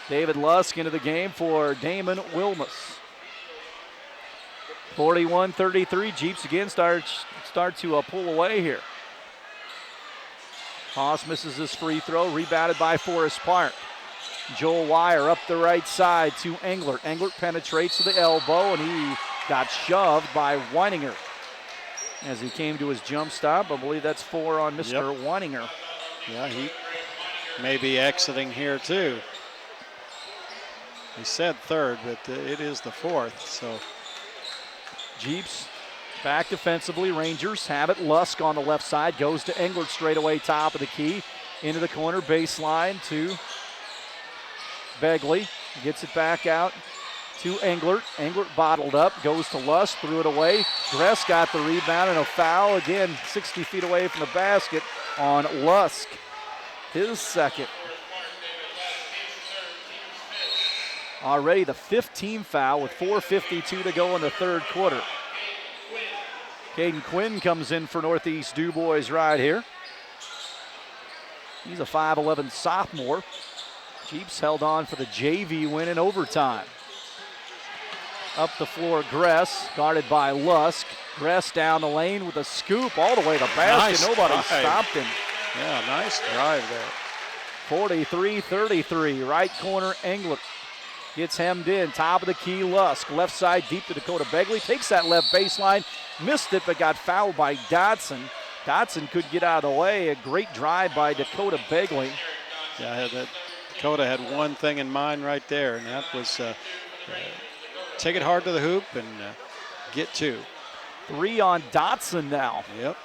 Speaker 1: David Lusk into the game for Damon Wilmus. 41-33, Jeeps again start to pull away here. Haas misses this free throw, rebounded by Forest Park. Joel Wire up the right side to Englert. Englert penetrates to the elbow, and he got shoved by Weininger as he came to his jump stop. I believe that's 4 on Mr. Weininger.
Speaker 2: Yeah, he may be exiting here too. He said 3rd, but it is the 4th. So
Speaker 1: Jeeps back defensively. Rangers have it. Lusk on the left side goes to Englert straight away, top of the key. Into the corner, baseline to Begley. Gets it back out to Englert. Englert bottled up, goes to Lusk, threw it away. Gress got the rebound and a foul. Again, 60 feet away from the basket on Lusk. His second. Already the 15th foul with 4:52 to go in the third quarter. Caden Quinn comes in for Northeast Dubois right here. He's a 5'11 sophomore. Jeeps held on for the JV win in overtime. Up the floor, Gress, guarded by Lusk. Gress down the lane with a scoop all the way to the basket.
Speaker 2: Nice
Speaker 1: Nobody
Speaker 2: drive.
Speaker 1: stopped him.
Speaker 2: Yeah, nice drive there.
Speaker 1: 43-33, right corner, Engler gets hemmed in, top of the key, Lusk, left side deep to Dakota Begley, takes that left baseline, missed it but got fouled by Dotson. Dotson could get out of the way, a great drive by Dakota Begley.
Speaker 2: Yeah, Dakota had one thing in mind right there, and that was take it hard to the hoop and get two.
Speaker 1: 3 on Dotson now.
Speaker 2: Yep.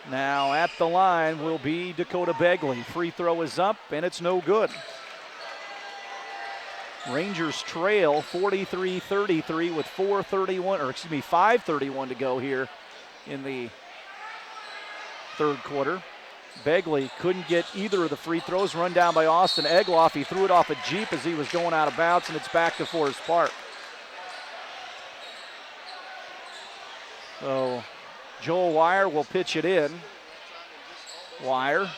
Speaker 1: Now at the line will be Dakota Begley. Free throw is up, and it's no good. Rangers trail 43-33 with 5:31 to go here in the third quarter. Begley couldn't get either of the free throws. Run down by Austin Egloff. He threw it off a Jeep as he was going out of bounds, and it's back to Forest Park. So Joel Wire will pitch it in. Wire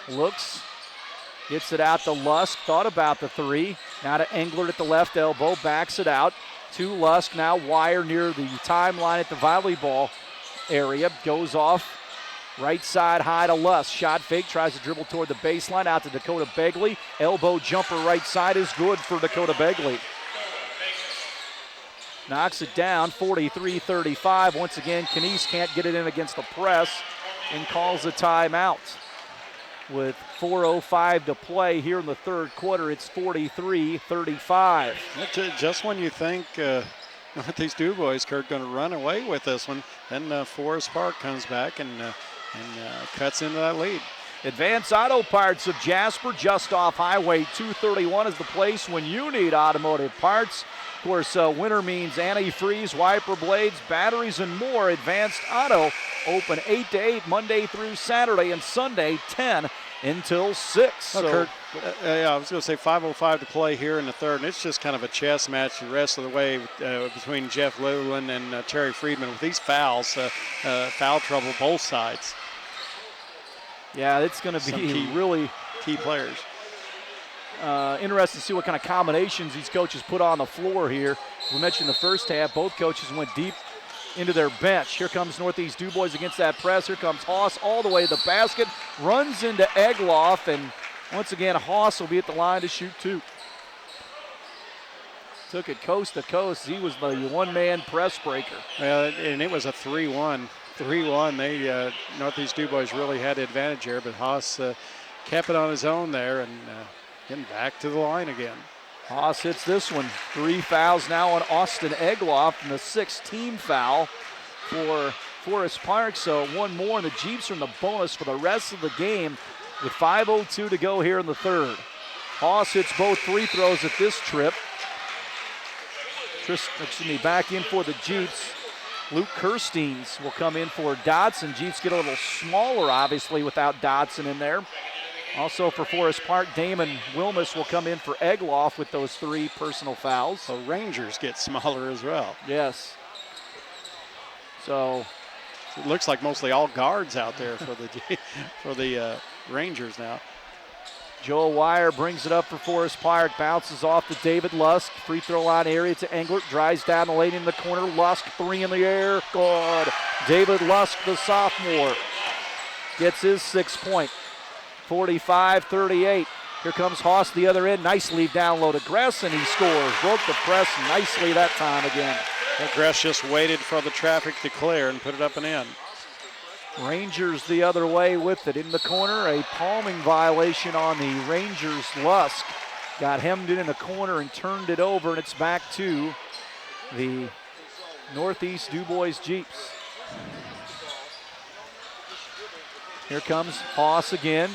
Speaker 1: looks, gets it out to Lusk, thought about the three. Now to Englert at the left elbow, backs it out to Lusk. Now Wire near the timeline at the volleyball area, goes off right side high to Lusk. Shot fake, tries to dribble toward the baseline, out to Dakota Begley. Elbow jumper right side is good for Dakota Begley. Knocks it down, 43-35. Once again, Knies can't get it in against the press and calls a timeout. With 4:05 to play here in the third quarter, it's 43-35.
Speaker 2: Just when you think Northeast Dubois are going to run away with this one, then Forest Park comes back and cuts into that lead.
Speaker 1: Advance Auto Parts of Jasper, just off Highway 231 is the place when you need automotive parts. Of course, winter means antifreeze, wiper blades, batteries, and more. Advanced Auto, open 8 to 8 Monday through Saturday, and Sunday 10 until 6.
Speaker 2: Oh, Kurt, I was going to say 5:05 to play here in the third, and it's just kind of a chess match the rest of the way between Jeff Lewin and Terry Friedman with these fouls, foul trouble both sides.
Speaker 1: Yeah, it's going to be really
Speaker 2: key players.
Speaker 1: Interesting to see what kind of combinations these coaches put on the floor here. We mentioned the first half, both coaches went deep into their bench. Here comes Northeast Dubois against that press. Here comes Haas all the way to the basket, runs into Egloff, and once again, Haas will be at the line to shoot two. Took it coast to coast. He was the one-man press breaker.
Speaker 2: And it was a 3-1. 3-1. Northeast Dubois really had the advantage here, but Haas kept it on his own there and getting back to the line again.
Speaker 1: Haas hits this one. 3 fouls now on Austin Egloff, and the 6th team foul for Forest Park. So one more, and the Jeeps are in the bonus for the rest of the game with 5:02 to go here in the third. Haas hits both free throws at this trip. Back in for the Jeeps. Luke Kirsteins will come in for Dotson. Jeeps get a little smaller, obviously, without Dotson in there. Also for Forest Park, Damon Wilmus will come in for Egloff with those 3 personal fouls.
Speaker 2: So Rangers get smaller as well.
Speaker 1: Yes. So
Speaker 2: it looks like mostly all guards out there for the Rangers now.
Speaker 1: Joel Wire brings it up for Forest Park, bounces off to David Lusk. Free throw line area to Englert, drives down the lane in the corner. Lusk, 3 in the air, good. David Lusk, the sophomore, gets his 6th point. 45-38. Here comes Haas the other end. Nice lead down low to Gress, and he scores. Broke the press nicely that time again.
Speaker 2: Gress just waited for the traffic to clear and put it up and in.
Speaker 1: Rangers the other way with it. In the corner, a palming violation on the Rangers. Lusk got hemmed in the corner and turned it over, and it's back to the Northeast Dubois Jeeps. Here comes Haas again.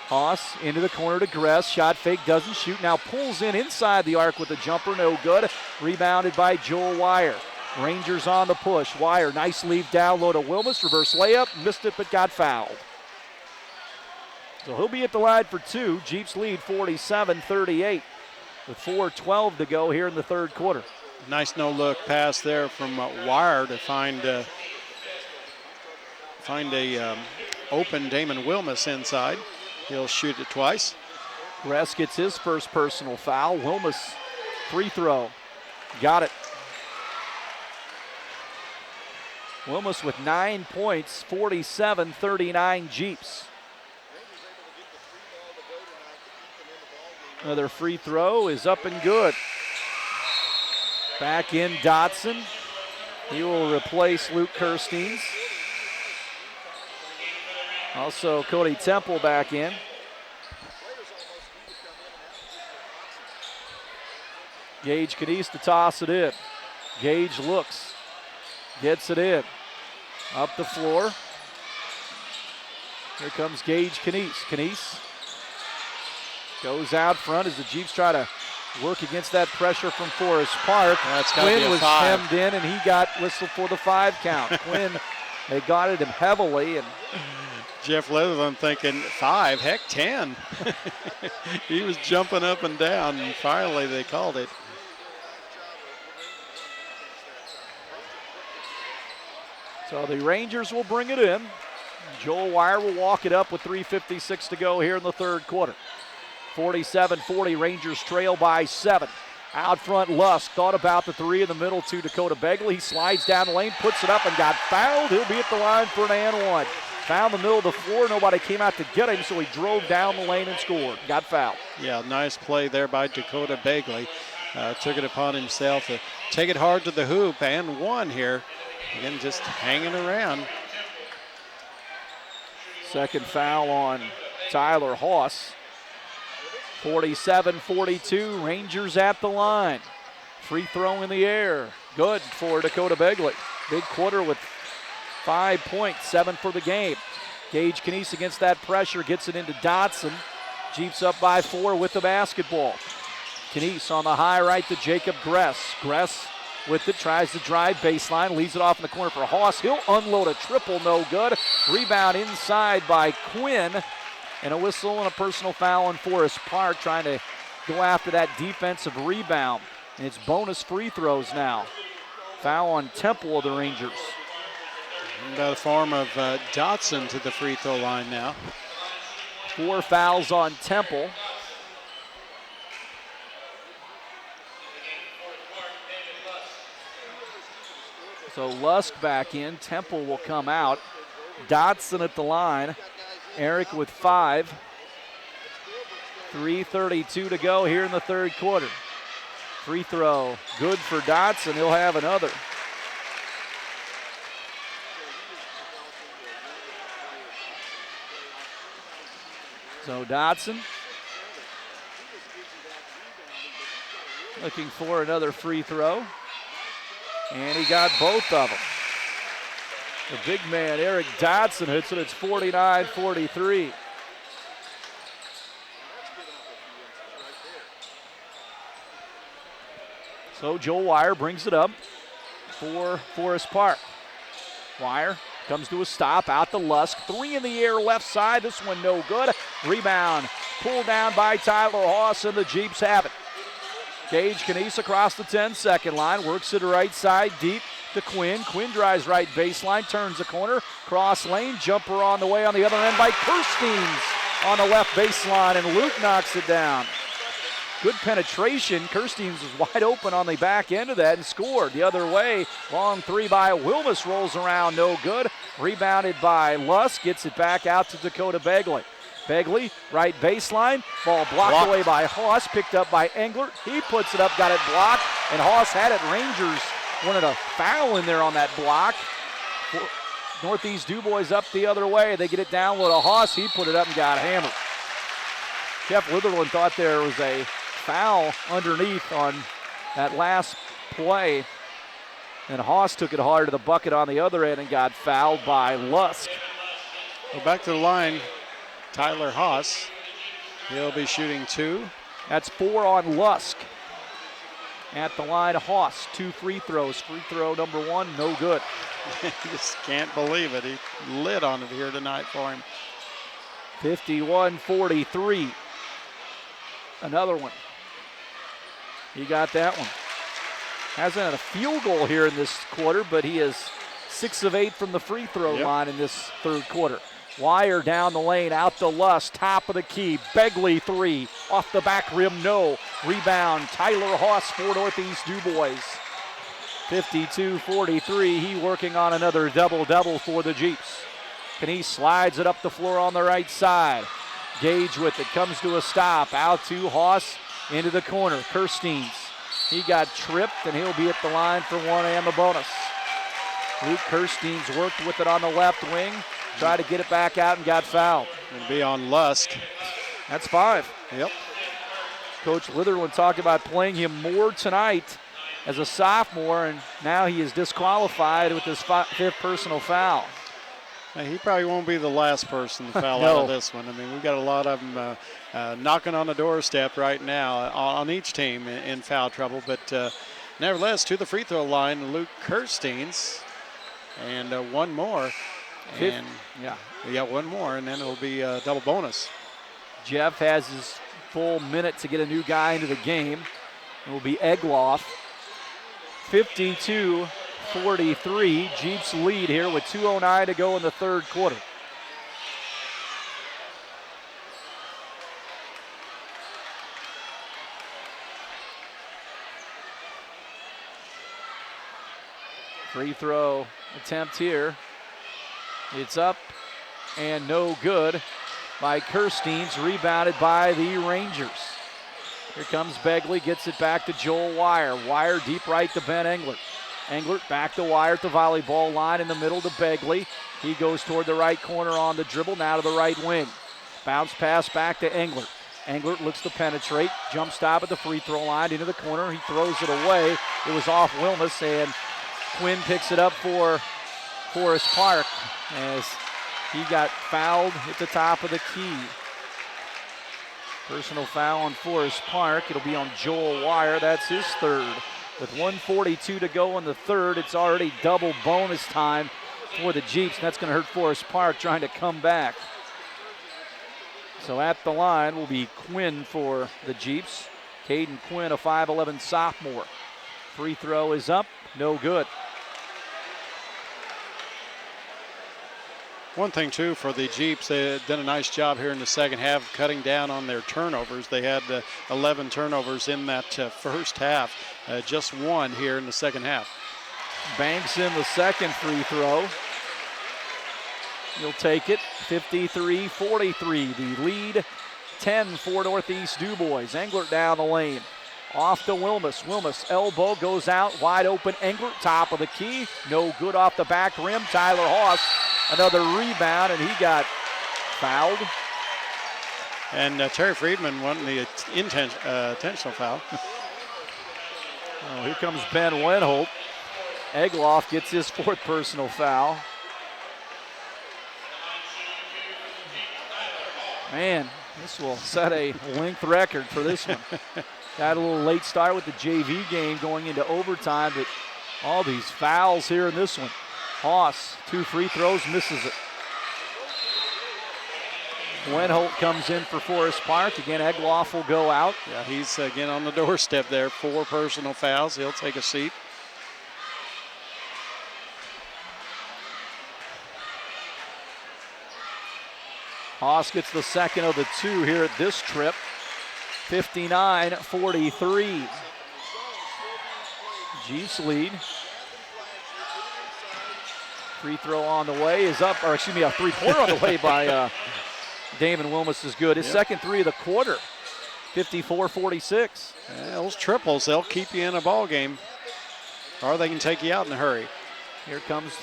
Speaker 1: Haas into the corner to Gress. Shot fake, doesn't shoot. Now pulls in inside the arc with a jumper, no good. Rebounded by Joel Wire. Rangers on the push. Wire, nice lead down low to Wilmus. Reverse layup, missed it but got fouled. So he'll be at the line for 2. Jeeps lead 47-38 with 4:12 to go here in the third quarter.
Speaker 2: Nice no-look pass there from Wire to find a open Damon Wilmus inside. He'll shoot it twice.
Speaker 1: Gress gets his first personal foul. Wilmus, free throw. Got it. Wilmus with 9 points, 47-39 Jeeps. Another free throw is up and good. Back in Dotson. He will replace Luke Kirsteins. Also Cody Temple back in. Gage Canice to toss it in. Gage looks, gets it in. Up the floor. Here comes Gage Canice. Canice goes out front as the Jeeps try to work against that pressure from Forest Park. Quinn was hemmed in, and he got whistled for the 5 count. Quinn, they got at him heavily. And
Speaker 2: Jeff Leatherland thinking 5, heck 10. He was jumping up and down, and finally they called it.
Speaker 1: So the Rangers will bring it in. Joel Wire will walk it up with 3:56 to go here in the third quarter. 47-40, Rangers trail by 7. Out front, Lusk thought about the 3 in the middle to Dakota Begley. He slides down the lane, puts it up, and got fouled. He'll be at the line for an and 1. Found the middle of the floor. Nobody came out to get him, so he drove down the lane and scored. Got fouled.
Speaker 2: Yeah, nice play there by Dakota Begley. Took it upon himself to take it hard to the hoop, and 1 here. Again, just hanging around.
Speaker 1: Second foul on Tyler Haas. 47-42, Rangers at the line. Free throw in the air. Good for Dakota Begley. Big quarter with 5 points, 7 for the game. Gage Canice against that pressure, gets it into Dotson. Jeeps up by 4 with the basketball. Canice on the high right to Jacob Gress. Gress with it, tries to drive baseline, leaves it off in the corner for Haas. He'll unload a triple, no good. Rebound inside by Quinn. And a whistle and a personal foul on Forest Park, trying to go after that defensive rebound. And it's bonus free throws now. Foul on Temple of the Rangers.
Speaker 2: By the form of Dotson to the free throw line now.
Speaker 1: 4 fouls on Temple. So Lusk back in, Temple will come out. Dotson at the line. Eric with 5. 3:32 to go here in the third quarter. Free throw, good for Dotson. He'll have another. So Dotson looking for another free throw. And he got both of them. The big man, Eric Dotson, hits it. It's 49-43. So Joel Wire brings it up for Forest Park. Wire comes to a stop, out to Lusk. 3 in the air, left side. This one no good. Rebound pulled down by Tyler Haas, and the Jeeps have it. Gage Canice across the 10-second line, works it right side deep to Quinn. Quinn drives right baseline, turns the corner, cross lane, jumper on the way on the other end by Kirsteins on the left baseline, and Luke knocks it down. Good penetration. Kirsteins is wide open on the back end of that and scored. The other way, long 3 by Wilmus, rolls around, no good. Rebounded by Lusk, gets it back out to Dakota Begley. Begley, right baseline, ball blocked away by Haas, picked up by Englert. He puts it up, got it blocked, and Haas had it. Rangers wanted a foul in there on that block. Northeast Dubois up the other way. They get it down with a Haas. He put it up and got hammered. Jeff Litherland thought there was a foul underneath on that last play, and Haas took it hard to the bucket on the other end and got fouled by Lusk.
Speaker 2: Well, back to the line, Tyler Haas. He'll be shooting 2.
Speaker 1: That's 4 on Lusk. At the line, Haas, 2 free throws. Free throw number 1, no good.
Speaker 2: Just can't believe it. He lit on it here tonight for him.
Speaker 1: 51-43. Another one. He got that one. Hasn't had a field goal here in this quarter, but he is 6 of 8 from the free throw line in this third quarter. Wire down the lane, out to Lusk, top of the key. Begley 3, off the back rim, no. Rebound, Tyler Haas for Northeast Dubois. 52-43, he working on another double-double for the Jeeps. Canice slides it up the floor on the right side. Gage with it, comes to a stop. Out to Haas into the corner. Kirsteins. He got tripped, and he'll be at the line for one and the bonus. Luke Kirsteins worked with it on the left wing, tried to get it back out and got fouled.
Speaker 2: It'll be on Lusk.
Speaker 1: That's 5.
Speaker 2: Yep.
Speaker 1: Coach Litherland talked about playing him more tonight as a sophomore, and now he is disqualified with his 5th personal foul.
Speaker 2: He probably won't be the last person to foul
Speaker 1: No.
Speaker 2: out of this one. I mean, we've got a lot of them knocking on the doorstep right now on each team in foul trouble. But nevertheless, to the free throw line, Luke Kirsteins. And one more. And one more, and then it'll be a double bonus.
Speaker 1: Jeff has his full minute to get a new guy into the game. It will be Egloff. 52-43. Jeeps lead here with 2:09 to go in the third quarter. Free throw attempt here. It's up and no good by Kirsteins, rebounded by the Rangers. Here comes Begley, gets it back to Joel Wire. Wire deep right to Ben Englert. Englert back to Wire at the volleyball line in the middle to Begley. He goes toward the right corner on the dribble, now to the right wing. Bounce pass back to Englert. Englert looks to penetrate, jump stop at the free throw line into the corner. He throws it away. It was off Wilmus, and Quinn picks it up for Forest Park as he got fouled at the top of the key. Personal foul on Forest Park. It'll be on Joel Wire. That's his 3rd. With 1:42 to go in the third, it's already double bonus time for the Jeeps. And that's going to hurt Forest Park trying to come back. So at the line will be Quinn for the Jeeps. Caden Quinn, a 5'11 sophomore. Free throw is up, no good.
Speaker 2: One thing, too, for the Jeeps, they did a nice job here in the second half cutting down on their turnovers. They had 11 turnovers in that first half, just 1 here in the second half.
Speaker 1: Banks in the second free throw. He'll take it, 53-43. The lead, 10 for Northeast Dubois. Englert down the lane. Off to Wilmus. Wilmus, elbow, goes out, wide open. Englert, top of the key. No good off the back rim. Tyler Haas, another rebound, and he got fouled.
Speaker 2: And Terry Friedman won the intentional foul.
Speaker 1: Oh, here comes Ben Wenholt. Egloff gets his 4th personal foul. Man, this will set a length record for this one. Got a little late start with the JV game going into overtime, but all these fouls here in this one. Haas, 2 free throws, misses it. Wenholt comes in for Forest Park. Again, Egloff will go out.
Speaker 2: Yeah, he's again on the doorstep there. 4 personal fouls. He'll take a seat.
Speaker 1: Haas gets the second of the 2 here at this trip. 59-43. Jeeps lead. Free throw on the way is up, or excuse me, a 3-pointer on the way by Damon Wilmus is good. His second 3 of the quarter. 54-46.
Speaker 2: Yeah, those triples, they'll keep you in a ball game, or they can take you out in a hurry.
Speaker 1: Here comes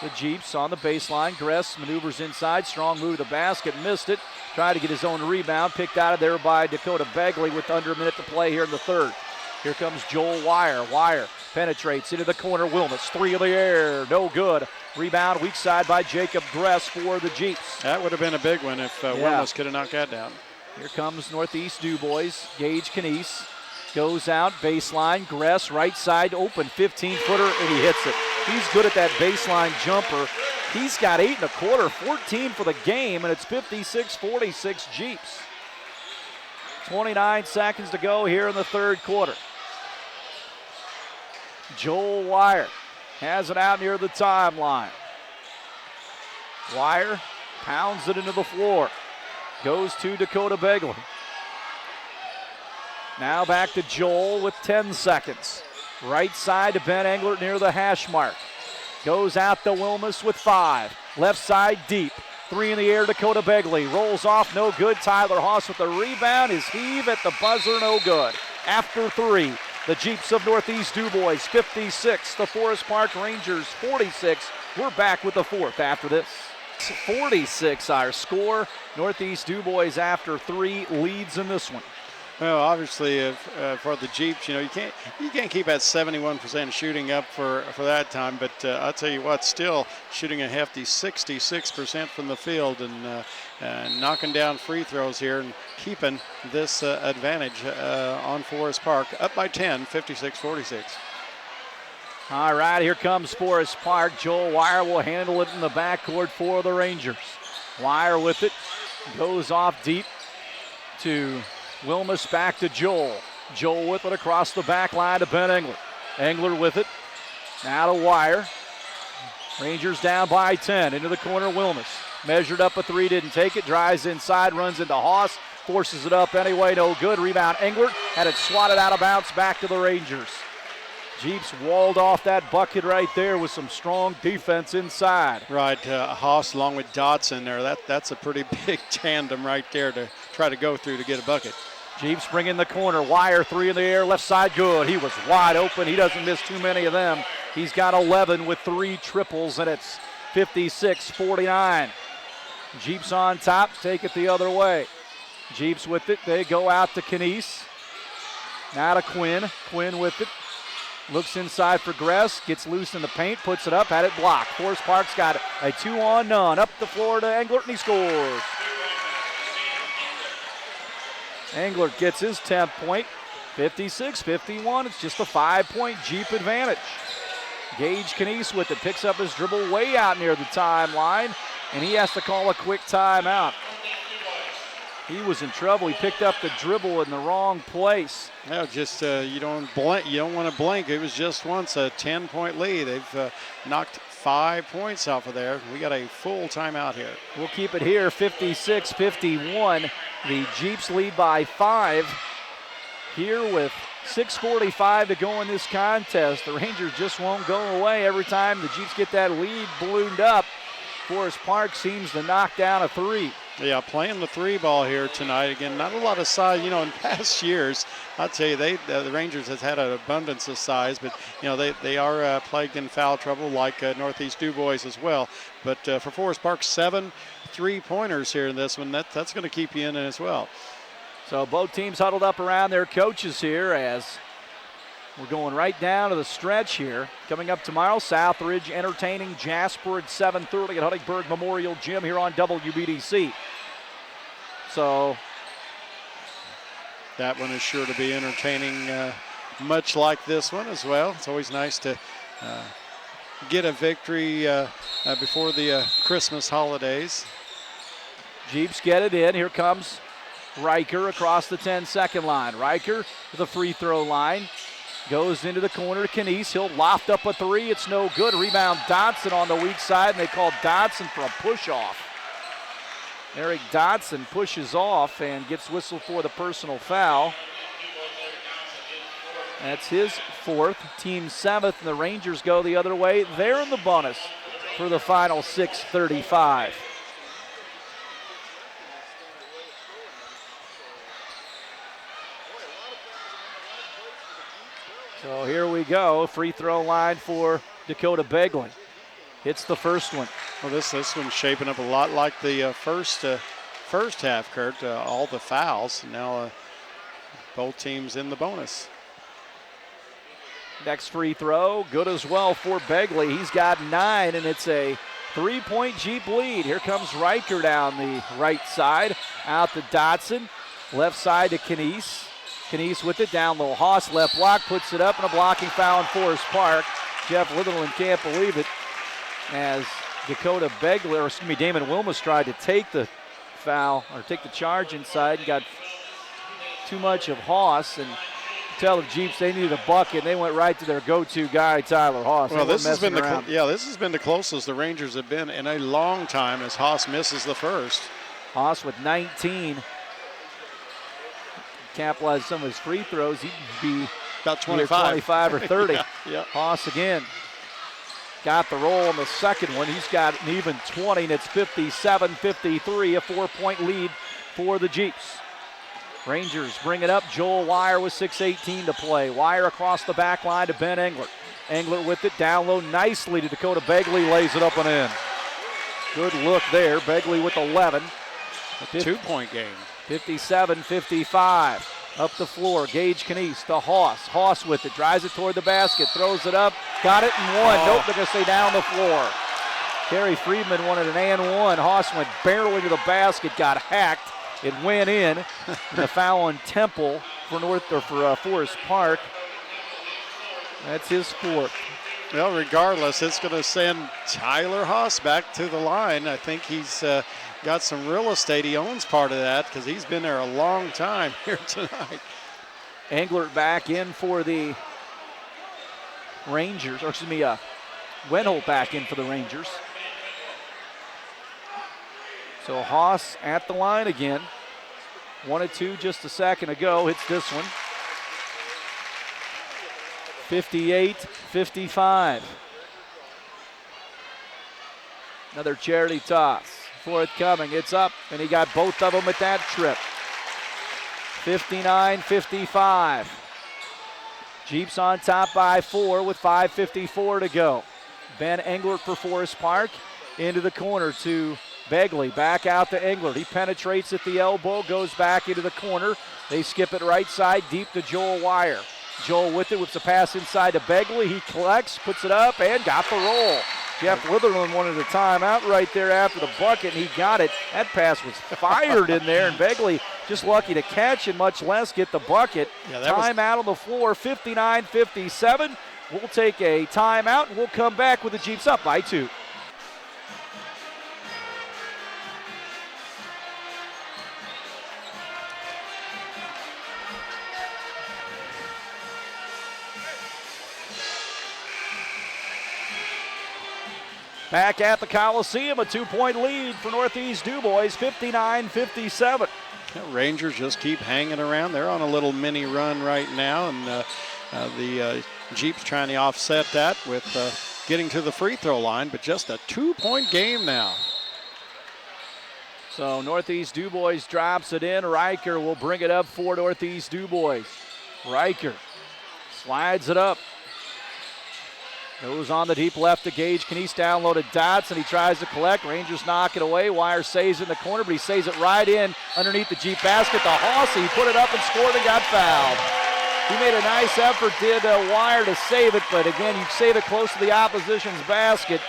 Speaker 1: the Jeeps on the baseline. Gress maneuvers inside. Strong move to the basket. Missed it. Tried to get his own rebound. Picked out of there by Dakota Begley with under a minute to play here in the third. Here comes Joel Wire. Wire penetrates into the corner. Wilmus, 3 of the air. No good. Rebound weak side by Jacob Gress for the Jeeps.
Speaker 2: That would have been a big one if Wilmus could have knocked that down.
Speaker 1: Here comes Northeast Dubois. Gage Canese goes out. Baseline. Gress right side open. 15-footer, and he hits it. He's good at that baseline jumper. He's got 8 1/4, 14 for the game, and it's 56-46 Jeeps. 29 seconds to go here in the third quarter. Joel Wire has it out near the timeline. Wire pounds it into the floor. Goes to Dakota Begley. Now back to Joel with 10 seconds. Right side to Ben Englert near the hash mark. Goes out to Wilmus with 5. Left side deep. Three in the air, Dakota Begley. Rolls off, no good. Tyler Haas with the rebound. His heave at the buzzer, no good. After three, the Jeeps of Northeast Dubois 56, the Forest Park Rangers 46. We're back with the fourth after this. 46 our score. Northeast Dubois after three leads in this one.
Speaker 2: Well, obviously, for the Jeeps, you can't keep at 71% shooting up for that time. But I'll tell you what, still shooting a hefty 66% from the field and knocking down free throws here and keeping this advantage on Forest Park up by 10, 56-46.
Speaker 1: All right, here comes Forest Park. Joel Wire will handle it in the backcourt for the Rangers. Wire with it, goes off deep to Wilmus, back to Joel. Joel with it across the back line to Ben Engler. Engler with it. Now to Wire. Rangers down by 10. Into the corner, Wilmus. Measured up a three, didn't take it. Drives inside, runs into Haas. Forces it up anyway, no good. Rebound, Engler. Had it swatted out of bounds, back to the Rangers. Jeeps walled off that bucket right there with some strong defense inside.
Speaker 2: Right, Haas along with Dodson there. That's a pretty big tandem right there to try to go through to get a bucket.
Speaker 1: Jeeps bring in the corner. Wire, three in the air, left side, good. He was wide open. He doesn't miss too many of them. He's got 11 with three triples, and it's 56-49. Jeeps on top, take it the other way. Jeeps with it. They go out to Knies. Now to Quinn. Quinn with it. Looks inside for Gress, gets loose in the paint, puts it up, had it blocked. Forest Park's got a 2-on-none. Up the floor to Englert, and he scores. Englert gets his 10th point, 56-51. It's just a 5-point Jeep advantage. Gage Knies with it, picks up his dribble way out near the timeline, and he has to call a quick timeout. He was in trouble. He picked up the dribble in the wrong place.
Speaker 2: Yeah, just you don't want to blink. It was just once a 10-point lead. They've knocked 5 points off of there. We got a full timeout here.
Speaker 1: We'll keep it here, 56-51. The Jeeps lead by 5. Here with 6:45 to go in this contest. The Rangers just won't go away. Every time the Jeeps get that lead ballooned up, Forest Park seems to knock down a three.
Speaker 2: Yeah, playing the three ball here tonight. Again, not a lot of size. In past years, I'd say the Rangers has had an abundance of size, but they are plagued in foul trouble like Northeast Dubois as well. But for Forest Park, 7 3-pointers here in this one. That's going to keep you in it as well.
Speaker 1: So both teams huddled up around their coaches here as we're going right down to the stretch here. Coming up tomorrow, Southridge entertaining Jasper at 7:30 at Huntingburg Memorial Gym here on WBDC. So
Speaker 2: that one is sure to be entertaining, much like this one as well. It's always nice to get a victory before the Christmas holidays.
Speaker 1: Jeeps get it in. Here comes Riker across the 10-second line. Riker to the free throw line. Goes into the corner to Knies. He'll loft up a three. It's no good. Rebound Dodson on the weak side, and they call Dodson for a push-off. Eric Dodson pushes off and gets whistled for the personal foul. That's his 4th, team 7th, and the Rangers go the other way. They're in the bonus for the final 6:35. So here we go, free throw line for Dakota Begley. Hits the first one.
Speaker 2: Well, this one's shaping up a lot like the first half, Kurt. All the fouls. Now both teams in the bonus.
Speaker 1: Next free throw, good as well for Begley. He's got 9, and it's a 3-point Jeep lead. Here comes Riker down the right side. Out to Dodson. Left side to Knies. Knies with it, down low. Haas left block, puts it up, and a blocking foul in Forest Park. Jeff Litherland can't believe it as Dakota Begley, or excuse me, Damon Wilmus tried to take the foul, or take the charge inside, and got too much of Haas, and tell the Jeeps they needed a bucket, and they went right to their go-to guy, Tyler Haas.
Speaker 2: Well, this has been the closest the Rangers have been in a long time as Haas misses the first.
Speaker 1: Haas with 19. Capitalize some of his free throws, he'd be
Speaker 2: about 25
Speaker 1: or 30.
Speaker 2: yeah.
Speaker 1: Haas again. got the roll on the second one. He's got an even 20, and it's 57-53, a 4-point lead for the Jeeps. Rangers bring it up. Joel Wire with 6:18 to play. Wire across the back line to Ben Englert. Englert with it down low nicely to Dakota Begley, lays it up and in. Good look there. Begley with 11.
Speaker 2: A 2-point game.
Speaker 1: 57-55. Up the floor, Gage Canese to Haas. Haas with it, drives it toward the basket, throws it up, got it and one. Nope, they're going to stay down the floor. Kerry Friedman wanted an and one. Haas went barely to the basket, got hacked. It went in. The foul on Temple for Forest Park. That's his fourth.
Speaker 2: Well, regardless, it's going to send Tyler Haas back to the line. I think he's got some real estate. He owns part of that because he's been there a long time here tonight.
Speaker 1: Englert back in for the Rangers, or excuse me, Wenholt back in for the Rangers. So Haas at the line again. 1 and 2 just a second ago. Hits this one. 58-55. Another charity toss. Forthcoming. It's up, and he got both of them at that trip. 59-55. Jeeps on top by 4 with 5:54 to go. Ben Englert for Forest Park. Into the corner to Begley. Back out to Englert. He penetrates at the elbow, goes back into the corner. They skip it right side deep to Joel Wire. Joel with it, whips a pass inside to Begley. He collects, puts it up, and got the roll. Jeff Witherland wanted a timeout right there after the bucket, and he got it. That pass was fired in there, and Begley just lucky to catch and much less get the bucket. Timeout on the floor, 59-57. We'll take a timeout, and we'll come back with the Jeeps up by 2. Back at the Coliseum, a 2-point lead for Northeast Dubois, 59-57.
Speaker 2: Rangers just keep hanging around. They're on a little mini run right now, and the Jeeps trying to offset that with getting to the free throw line, but just a 2-point game now.
Speaker 1: So Northeast Dubois drops it in. Riker will bring it up for Northeast Dubois. Riker slides it up. Goes on the deep left to Gage Canese, down low to Dotson. He tries to collect. Rangers knock it away. Wire saves in the corner, but he saves it right in underneath the Jeep basket. The Hossey put it up and scored and got fouled. He made a nice effort, did Wire, to save it, but again, you save it close to the opposition's basket,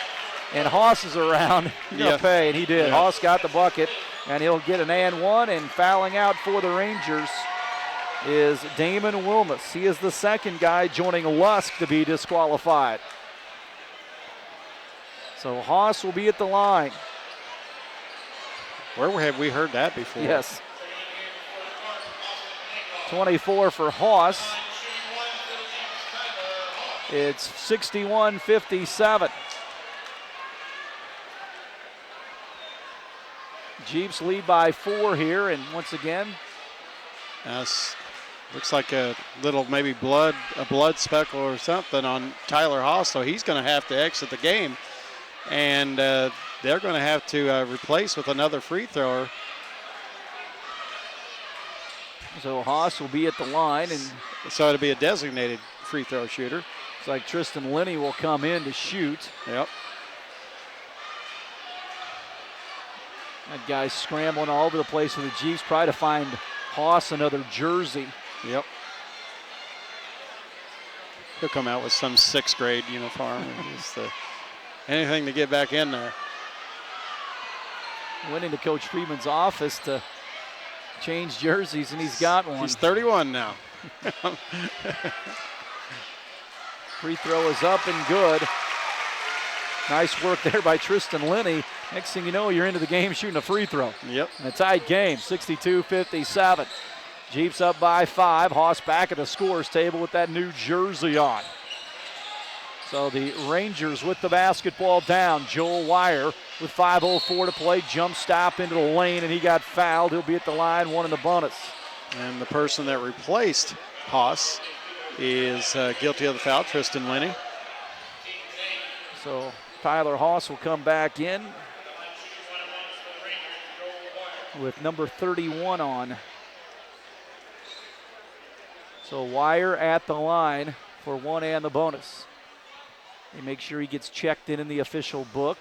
Speaker 1: and Haas is around. You're going to pay, and he did. Yeah. Haas got the bucket, and he'll get an and one, and fouling out for the Rangers is Damon Wilmus. He is the second guy joining Lusk to be disqualified. So Haas will be at the line.
Speaker 2: Where have we heard that before?
Speaker 1: Yes. 24 for Haas. It's 61-57. Jeeps lead by 4 here, and once again.
Speaker 2: Looks like a little maybe blood speckle or something on Tyler Haas, so he's going to have to exit the game. And they're going to have to replace with another free thrower.
Speaker 1: So Haas will be at the line, and
Speaker 2: so it'll be a designated free throw shooter.
Speaker 1: It's like Tristan Linney will come in to shoot.
Speaker 2: Yep.
Speaker 1: That guy's scrambling all over the place for the Jeeps, try to find Haas another jersey.
Speaker 2: Yep. He'll come out with some 6th grade uniform. Anything to get back in there.
Speaker 1: Went into Coach Friedman's office to change jerseys, and he's got one.
Speaker 2: He's 31 now.
Speaker 1: Free throw is up and good. Nice work there by Tristan Linney. Next thing you know, you're into the game shooting a free throw.
Speaker 2: Yep.
Speaker 1: And a tight game, 62-57. Jeeps up by 5. Haas back at the scorer's table with that new jersey on. So the Rangers with the basketball down. Joel Wire with 5:04 to play. Jump stop into the lane, and he got fouled. He'll be at the line, 1 in the bonus.
Speaker 2: And the person that replaced Haas is guilty of the foul, Tristan Linney.
Speaker 1: So Tyler Haas will come back in with number 31 on. So Wire at the line for one and the bonus. They make sure he gets checked in the official book.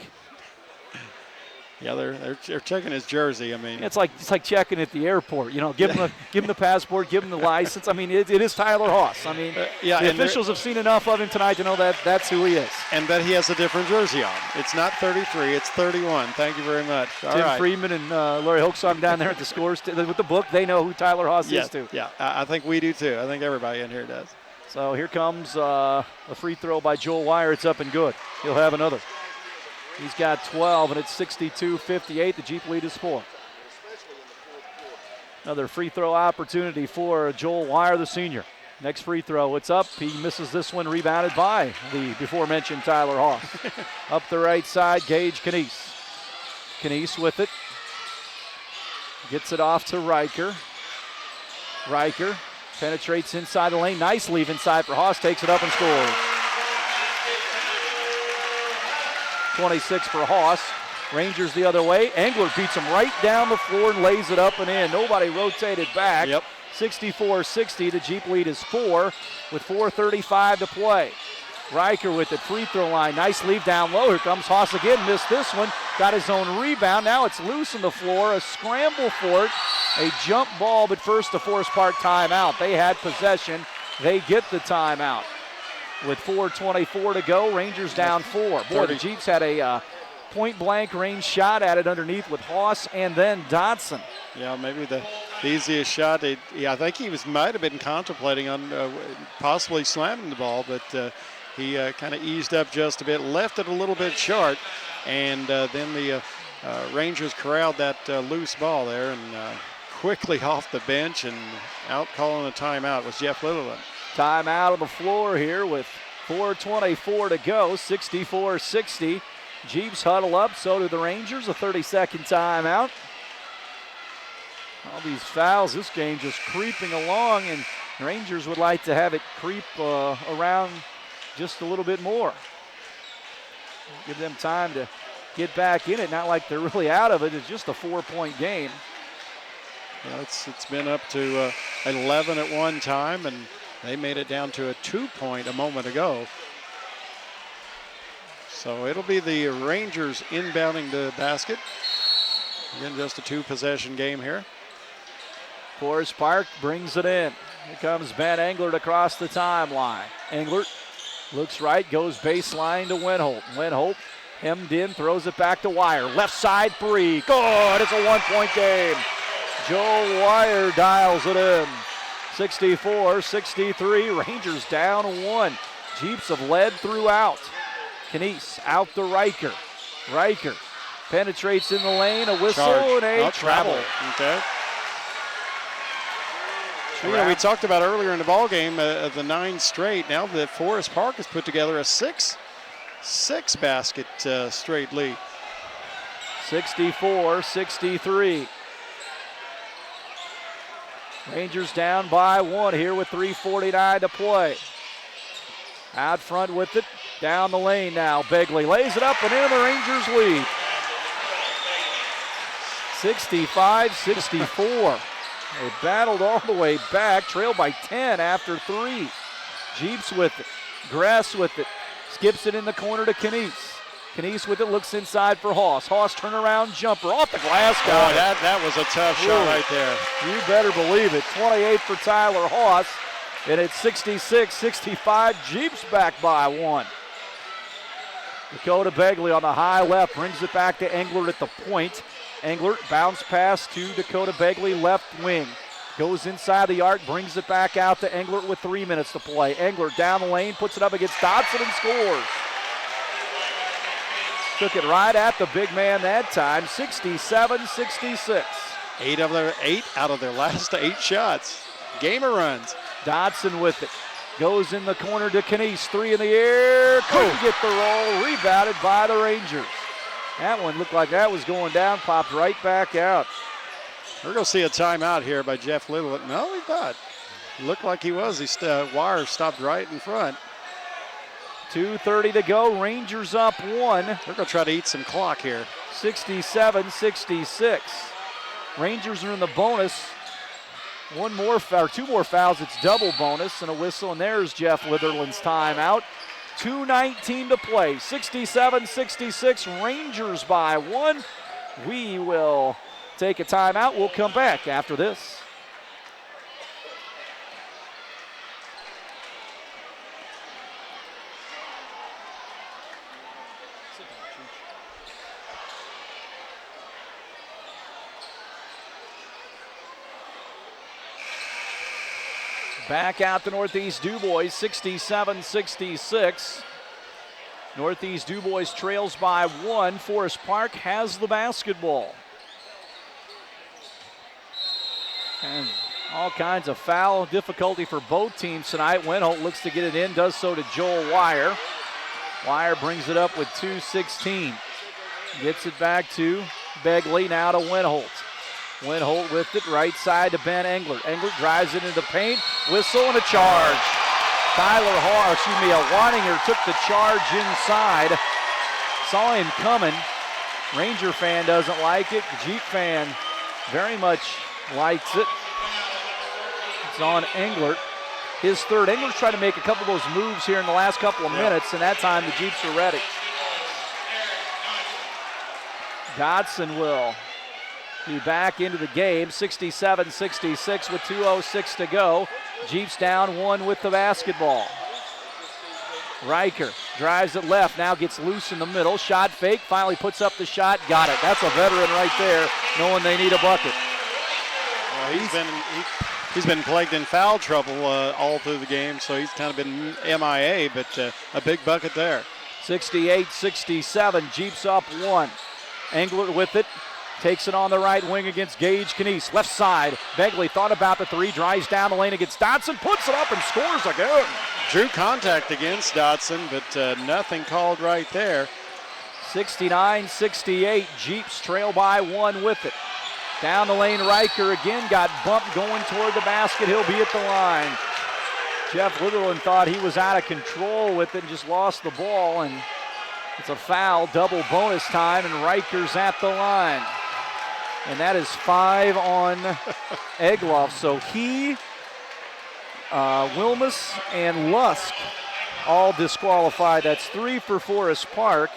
Speaker 2: Yeah, they're checking his jersey. I mean,
Speaker 1: it's like checking at the airport. You know, give him the passport, give him the license. I mean, it is Tyler Haas. I mean, the officials have seen enough of him tonight to know that that's who he is.
Speaker 2: And that he has a different jersey on. It's not 33, it's 31. Thank you very much.
Speaker 1: Tim Freeman and Larry Hoaxsong down there at the scores with the book. They know who Tyler Haas is too.
Speaker 2: Yeah, I think we do too. I think everybody in here does.
Speaker 1: So here comes a free throw by Joel Wire. It's up and good. He'll have another. He's got 12, and it's 62-58. The Jeep lead is 4. Another free throw opportunity for Joel Wire, the senior. Next free throw, it's up. He misses this one, rebounded by the before-mentioned Tyler Haas. Up the right side, Gage Canese. Canese with it. Gets it off to Riker. Riker penetrates inside the lane. Nice leave inside for Haas. Takes it up and scores. 26 for Haas. Rangers the other way. Engler beats him right down the floor and lays it up and in. Nobody rotated back.
Speaker 2: Yep.
Speaker 1: 64-60. The Jeep lead is 4 with 4:35 to play. Riker with it. Free throw line. Nice leave down low. Here comes Haas again. Missed this one. Got his own rebound. Now it's loose on the floor. A scramble for it. A jump ball, but first a Forest Park timeout. They had possession. They get the timeout. With 4:24 to go, Rangers down 4. Boy, the Jeeps had a point-blank range shot at it underneath with Haas and then Dotson.
Speaker 2: Yeah, maybe the easiest shot. I think he might have been contemplating on possibly slamming the ball, but he kind of eased up just a bit, left it a little bit short, and then the Rangers corralled that loose ball there and quickly off the bench and out calling a timeout was Jeff Littleton.
Speaker 1: Timeout on the floor here with 4:24 to go, 64-60. Jeeps huddle up, so do the Rangers, a 30-second timeout. All these fouls, this game just creeping along, and Rangers would like to have it creep around just a little bit more. Give them time to get back in it, not like they're really out of it. It's just a 4-point game.
Speaker 2: Yeah, it's been up to 11 at one time, and they made it down to a 2-point a moment ago. So it'll be the Rangers inbounding the basket. Again, just a 2-possession game here.
Speaker 1: Forest Park brings it in. Here comes Ben Englert across the timeline. Englert looks right, goes baseline to Winholt. Winholt hemmed in, throws it back to Wire. Left side 3. Good, it's a 1-point game. Joel Wire dials it in. 64-63, Rangers down 1. Jeeps have led throughout. Canese out to Riker. Riker penetrates in the lane, a whistle and a travel.
Speaker 2: Okay. You know, we talked about earlier in the ball game the 9 straight. Now that Forest Park has put together a 6 basket straight lead.
Speaker 1: 64-63. Rangers down by 1 here with 3:49 to play. Out front with it, down the lane now. Begley lays it up and in, the Rangers lead. 65-64. They battled all the way back, trailed by 10 after 3. Jeeps with it, Grass with it, skips it in the corner to Canese. Canese with it, looks inside for Haas. Haas turnaround jumper off the glass.
Speaker 2: Oh, that was a tough shot right there.
Speaker 1: You better believe it. 28 for Tyler Haas, and it's 66-65. Jeeps back by 1. Dakota Begley on the high left brings it back to Englert at the point. Englert bounce pass to Dakota Begley, left wing. Goes inside the arc, brings it back out to Englert with 3 minutes to play. Englert down the lane, puts it up against Dotson and scores. Took it right at the big man that time, 67-66.
Speaker 2: 8 out of their last 8 shots. Gamer runs.
Speaker 1: Dotson with it. Goes in the corner to Canese, 3 in the air. Couldn't get the roll, rebounded by the Rangers. That one looked like that was going down, popped right back out.
Speaker 2: We're going to see a timeout here by Jeff Little. No, he thought. Looked like he was. Wire stopped right in front.
Speaker 1: 2:30 to go. Rangers up 1.
Speaker 2: They're going to try to eat some clock here.
Speaker 1: 67-66. Rangers are in the bonus. Two more fouls, it's double bonus, and a whistle, and there's Jeff Litherland's timeout. 2:19 to play, 67-66, Rangers by 1. We will take a timeout. We'll come back after this. Back out to Northeast Dubois, 67-66. Northeast Dubois trails by 1. Forest Park has the basketball. And all kinds of foul difficulty for both teams tonight. Winholt looks to get it in, does so to Joel Wire. Wire brings it up with 2:16. Gets it back to Begley, now to Winholt. Winholt with it, right side to Ben Englert. Englert drives it into the paint, whistle and a charge. Waninger took the charge inside. Saw him coming. Ranger fan doesn't like it. The Jeep fan very much likes it. It's on Englert. His third. Englert's trying to make a couple of those moves here in the last couple of minutes, and that time the Jeeps are ready. Dodson will be back into the game, 67-66 with 2:06 to go. Jeeps down 1 with the basketball. Riker drives it left, now gets loose in the middle. Shot fake, finally puts up the shot, got it. That's a veteran right there, knowing they need a bucket.
Speaker 2: Well, he's been plagued in foul trouble all through the game, so he's kind of been MIA, but a big bucket there.
Speaker 1: 68-67, Jeeps up 1. Englert with it. Takes it on the right wing against Gage Canese. Left side. Begley thought about the 3. Drives down the lane against Dodson. Puts it up and scores again.
Speaker 2: Drew contact against Dodson, but nothing called right there.
Speaker 1: 69-68. Jeeps trail by 1 with it. Down the lane, Riker again got bumped going toward the basket. He'll be at the line. Jeff Litherland thought he was out of control with it and just lost the ball. And it's a foul, double bonus time, and Riker's at the line. And that is 5 on Egloff. So he, Wilmus, and Lusk all disqualified. That's 3 for Forest Park.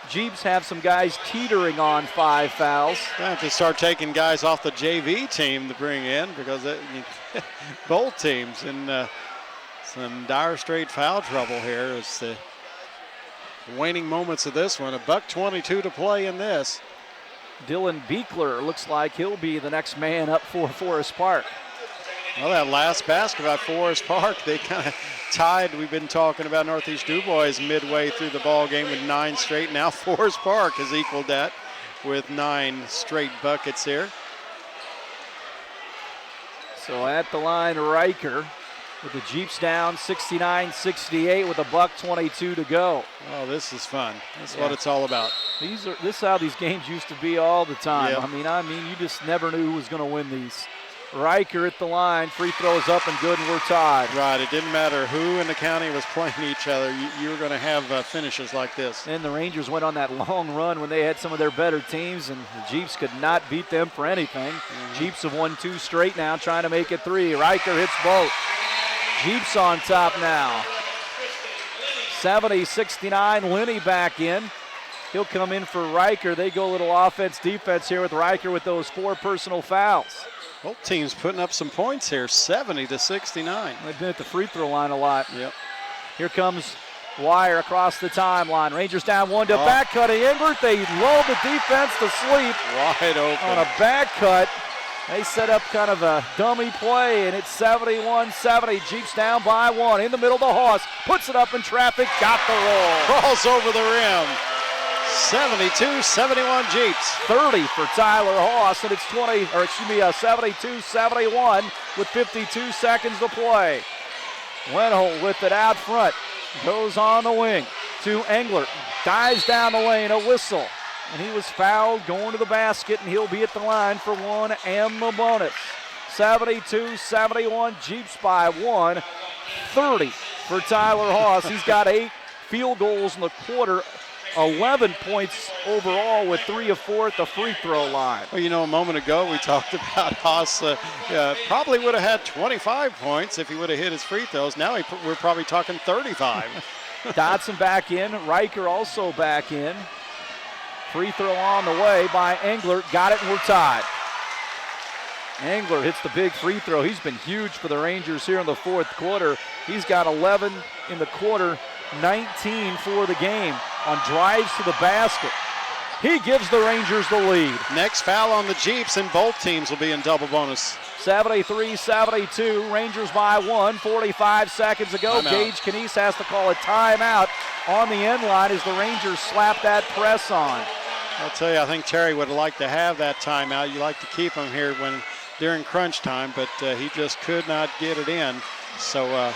Speaker 1: Jeeps have some guys teetering on 5 fouls.
Speaker 2: They have to start taking guys off the JV team to bring in because both teams in some dire straight foul trouble here. It's the waning moments of this one. $1:22 to play in this.
Speaker 1: Dylan Beekler looks like he'll be the next man up for Forest Park.
Speaker 2: Well, that last basket by Forest Park, they kind of tied. We've been talking about Northeast Dubois midway through the ball game with 9 straight. Now Forest Park has equaled that with 9 straight buckets here. So
Speaker 1: at the line, Riker with the Jeeps down 69-68 with $1:22 to go.
Speaker 2: Oh, this is fun. That's what it's all about.
Speaker 1: This is how these games used to be all the time.
Speaker 2: Yep.
Speaker 1: I mean, you just never knew who was going to win these. Riker at the line, free throws up and good, and we're tied.
Speaker 2: Right, it didn't matter who in the county was playing each other. You were going to have finishes like this.
Speaker 1: And the Rangers went on that long run when they had some of their better teams, and the Jeeps could not beat them for anything. Jeeps have won 2 straight now, trying to make it 3. Riker hits both. Jeeps on top now. 70-69, Linney back in. He'll come in for Riker. They go a little offense-defense here with Riker with those 4 personal fouls.
Speaker 2: Both teams putting up some points here, 70-69.
Speaker 1: They've been at the free throw line a lot.
Speaker 2: Yep.
Speaker 1: Here comes Wire across the timeline. Rangers down 1 to back cutting Englert. They lull the defense to sleep.
Speaker 2: Wide open.
Speaker 1: On a back cut. They set up kind of a dummy play, and it's 71-70. Jeeps down by 1. In the middle, the Hoss puts it up in traffic. Got the roll.
Speaker 2: Crawls over the rim. 72-71 Jeeps.
Speaker 1: 30 for Tyler Hoss, and it's 72-71 with 52 seconds to play. Wenholt with it out front. Goes on the wing to Englert. Dives down the lane, a whistle. And he was fouled going to the basket, and he'll be at the line for 1 and the bonus. 72-71, Jeeps by 1. 30 for Tyler Hoss. He's got 8 field goals in the quarter, 11 points overall with 3 of 4 at the free throw line.
Speaker 2: Well, you know, a moment ago we talked about Haas probably would have had 25 points if he would have hit his free throws. Now we're probably talking 35.
Speaker 1: Dotson back in. Riker also back in. Free throw on the way by Englert. Got it, and we're tied. Englert hits the big free throw. He's been huge for the Rangers here in the fourth quarter. He's got 11 in the quarter, 19 for the game on drives to the basket. He gives the Rangers the lead.
Speaker 2: Next foul on the Jeeps, and both teams will be in double bonus.
Speaker 1: 73-72, Rangers by 1, 45 seconds ago. Gage Canese has to call a timeout on the end line as the Rangers slap that press on.
Speaker 2: I'll tell you, I think Terry would have liked to have that timeout. You like to keep him here during crunch time, but he just could not get it in. So a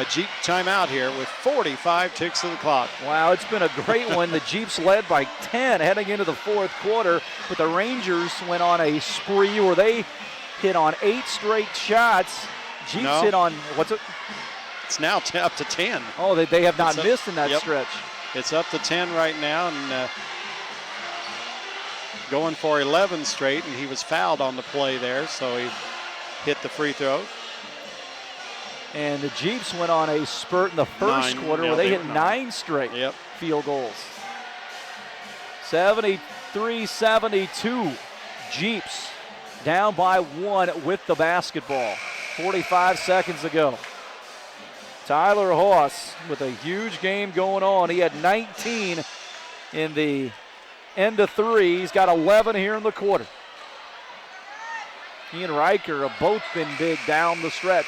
Speaker 2: Jeep timeout here with 45 ticks of the clock.
Speaker 1: Wow, it's been a great one. The Jeeps led by 10 heading into the fourth quarter, but the Rangers went on a spree where they hit on 8 straight shots. Jeeps hit on, what's it?
Speaker 2: It's now up to 10.
Speaker 1: Oh, they have not missed in that stretch.
Speaker 2: It's up to 10 right now, and going for 11 straight, and he was fouled on the play there, so he hit the free throw.
Speaker 1: And the Jeeps went on a spurt in the first quarter where they hit 9 straight field goals. 73-72, Jeeps down by 1 with the basketball. 45 seconds ago. Tyler Haas with a huge game going on. He had 19 in the end of 3. He's got 11 here in the quarter. He and Riker have both been big down the stretch.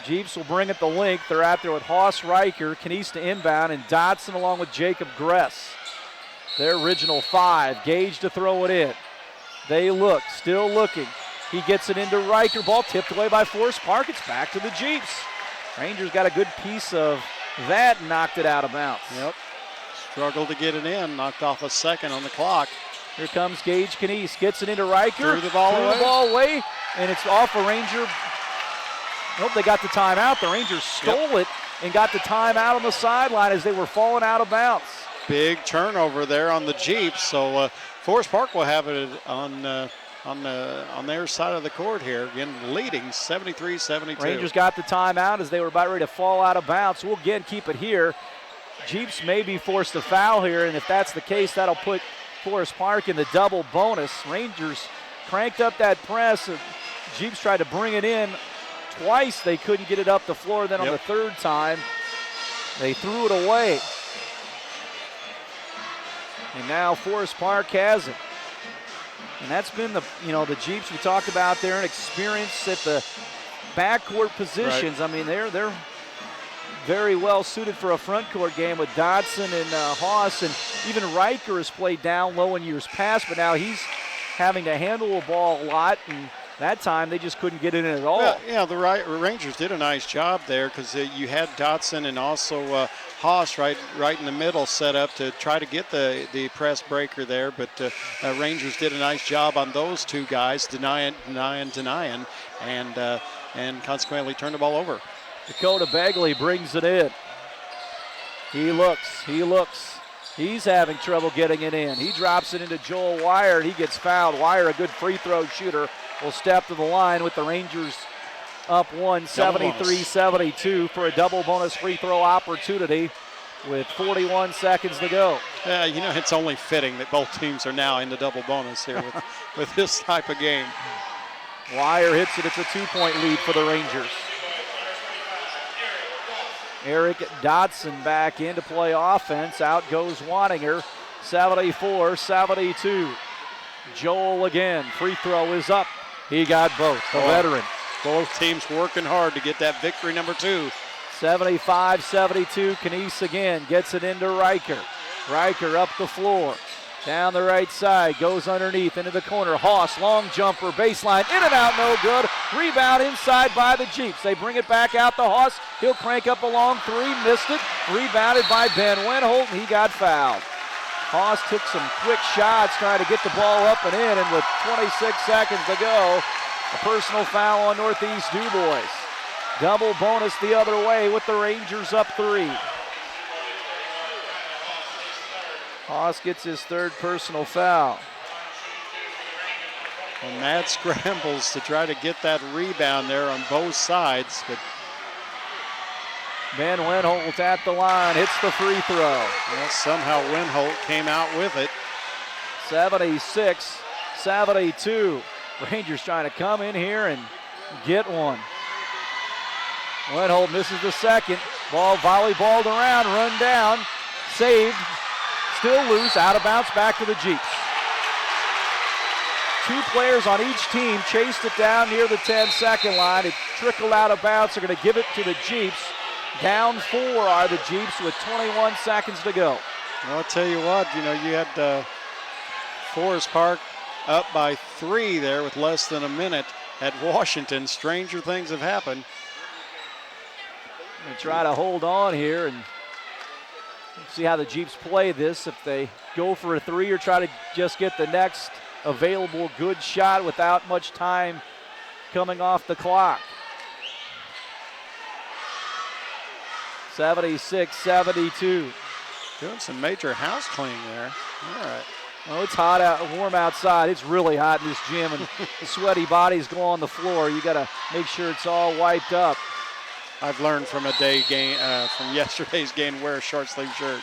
Speaker 1: Jeeps will bring it the length. They're out there with Haas, Riker, Canese to inbound, and Dotson along with Jacob Gress. Their original 5. Gage to throw it in. They look, still looking. He gets it into Riker. Ball tipped away by Forest Park. It's back to the Jeeps. Rangers got a good piece of that and knocked it out of bounds.
Speaker 2: Yep. Struggled to get it in. Knocked off a second on the clock.
Speaker 1: Here comes Gage Canese. Gets it into Riker.
Speaker 2: Threw the ball
Speaker 1: away. And it's off a Ranger. Nope, they got the timeout. The Rangers stole it and got the timeout on the sideline as they were falling out of bounds.
Speaker 2: Big turnover there on the Jeeps. So Forest Park will have it on their side of the court here. Again, leading 73-72.
Speaker 1: Rangers got the timeout as they were about ready to fall out of bounds. We'll again keep it here. Jeeps may be forced to foul here, and if that's the case, that'll put Forest Park in the double bonus. Rangers cranked up that press. Jeeps tried to bring it in twice. They couldn't get it up the floor. Then on the third time, they threw it away. And now Forest Park has it. And that's been the Jeeps we talked about there, and experience at the backcourt positions. Right. I mean, they're very well suited for a front court game with Dotson and Haas, and even Riker has played down low in years past, but now he's having to handle the ball a lot, and that time they just couldn't get it in at all.
Speaker 2: Well, yeah, the Rangers did a nice job there because you had Dotson and also Haas right in the middle set up to try to get the press breaker there, but Rangers did a nice job on those two guys, denying, and consequently turned the ball over.
Speaker 1: Dakota Begley brings it in. He looks. He's having trouble getting it in. He drops it into Joel Wire, and he gets fouled. Wire, a good free throw shooter, will step to the line with the Rangers up 73-72 for a double bonus free throw opportunity with 41 seconds to go.
Speaker 2: It's only fitting that both teams are now in the double bonus here with this type of game.
Speaker 1: Wire hits it. It's a 2-point lead for the Rangers. Eric Dotson back in to play offense. Out goes Waninger. 74-72. Joel again. Free throw is up. He got both. The veteran.
Speaker 2: Both teams working hard to get that victory number 2.
Speaker 1: 75-72. Canese again gets it into Riker. Riker up the floor. Down the right side, goes underneath into the corner. Haas, long jumper, baseline, in and out, no good. Rebound inside by the Jeeps. They bring it back out to Haas. He'll crank up a long 3, missed it. Rebounded by Ben Wenholt, and he got fouled. Haas took some quick shots trying to get the ball up and in, and with 26 seconds to go, a personal foul on Northeast Dubois. Double bonus the other way with the Rangers up 3. Haas gets his third personal foul.
Speaker 2: And Matt scrambles to try to get that rebound there on both sides, but
Speaker 1: Ben Winholt at the line, hits the free throw.
Speaker 2: well, somehow Winholt came out with it.
Speaker 1: 76-72. Rangers trying to come in here and get one. Winholt misses the second. Ball volleyballed around, run down, saved, still loose, out of bounds, back to the Jeeps. 2 players on each team chased it down near the 10-second line. It trickled out of bounds. They're going to give it to the Jeeps. Down 4 are the Jeeps with 21 seconds to go.
Speaker 2: Well, I'll tell you what, you had Forest Park up by 3 there with less than a minute at Washington. Stranger things have happened.
Speaker 1: They try to hold on here and see how the Jeeps play this. If they go for a 3 or try to just get the next available good shot without much time coming off the clock. 76-72.
Speaker 2: Doing some major house cleaning there. All right.
Speaker 1: Oh, it's hot out, warm outside. It's really hot in this gym, and sweaty bodies go on the floor. You got to make sure it's all wiped up.
Speaker 2: I've learned from from yesterday's game to wear a short sleeve shirt.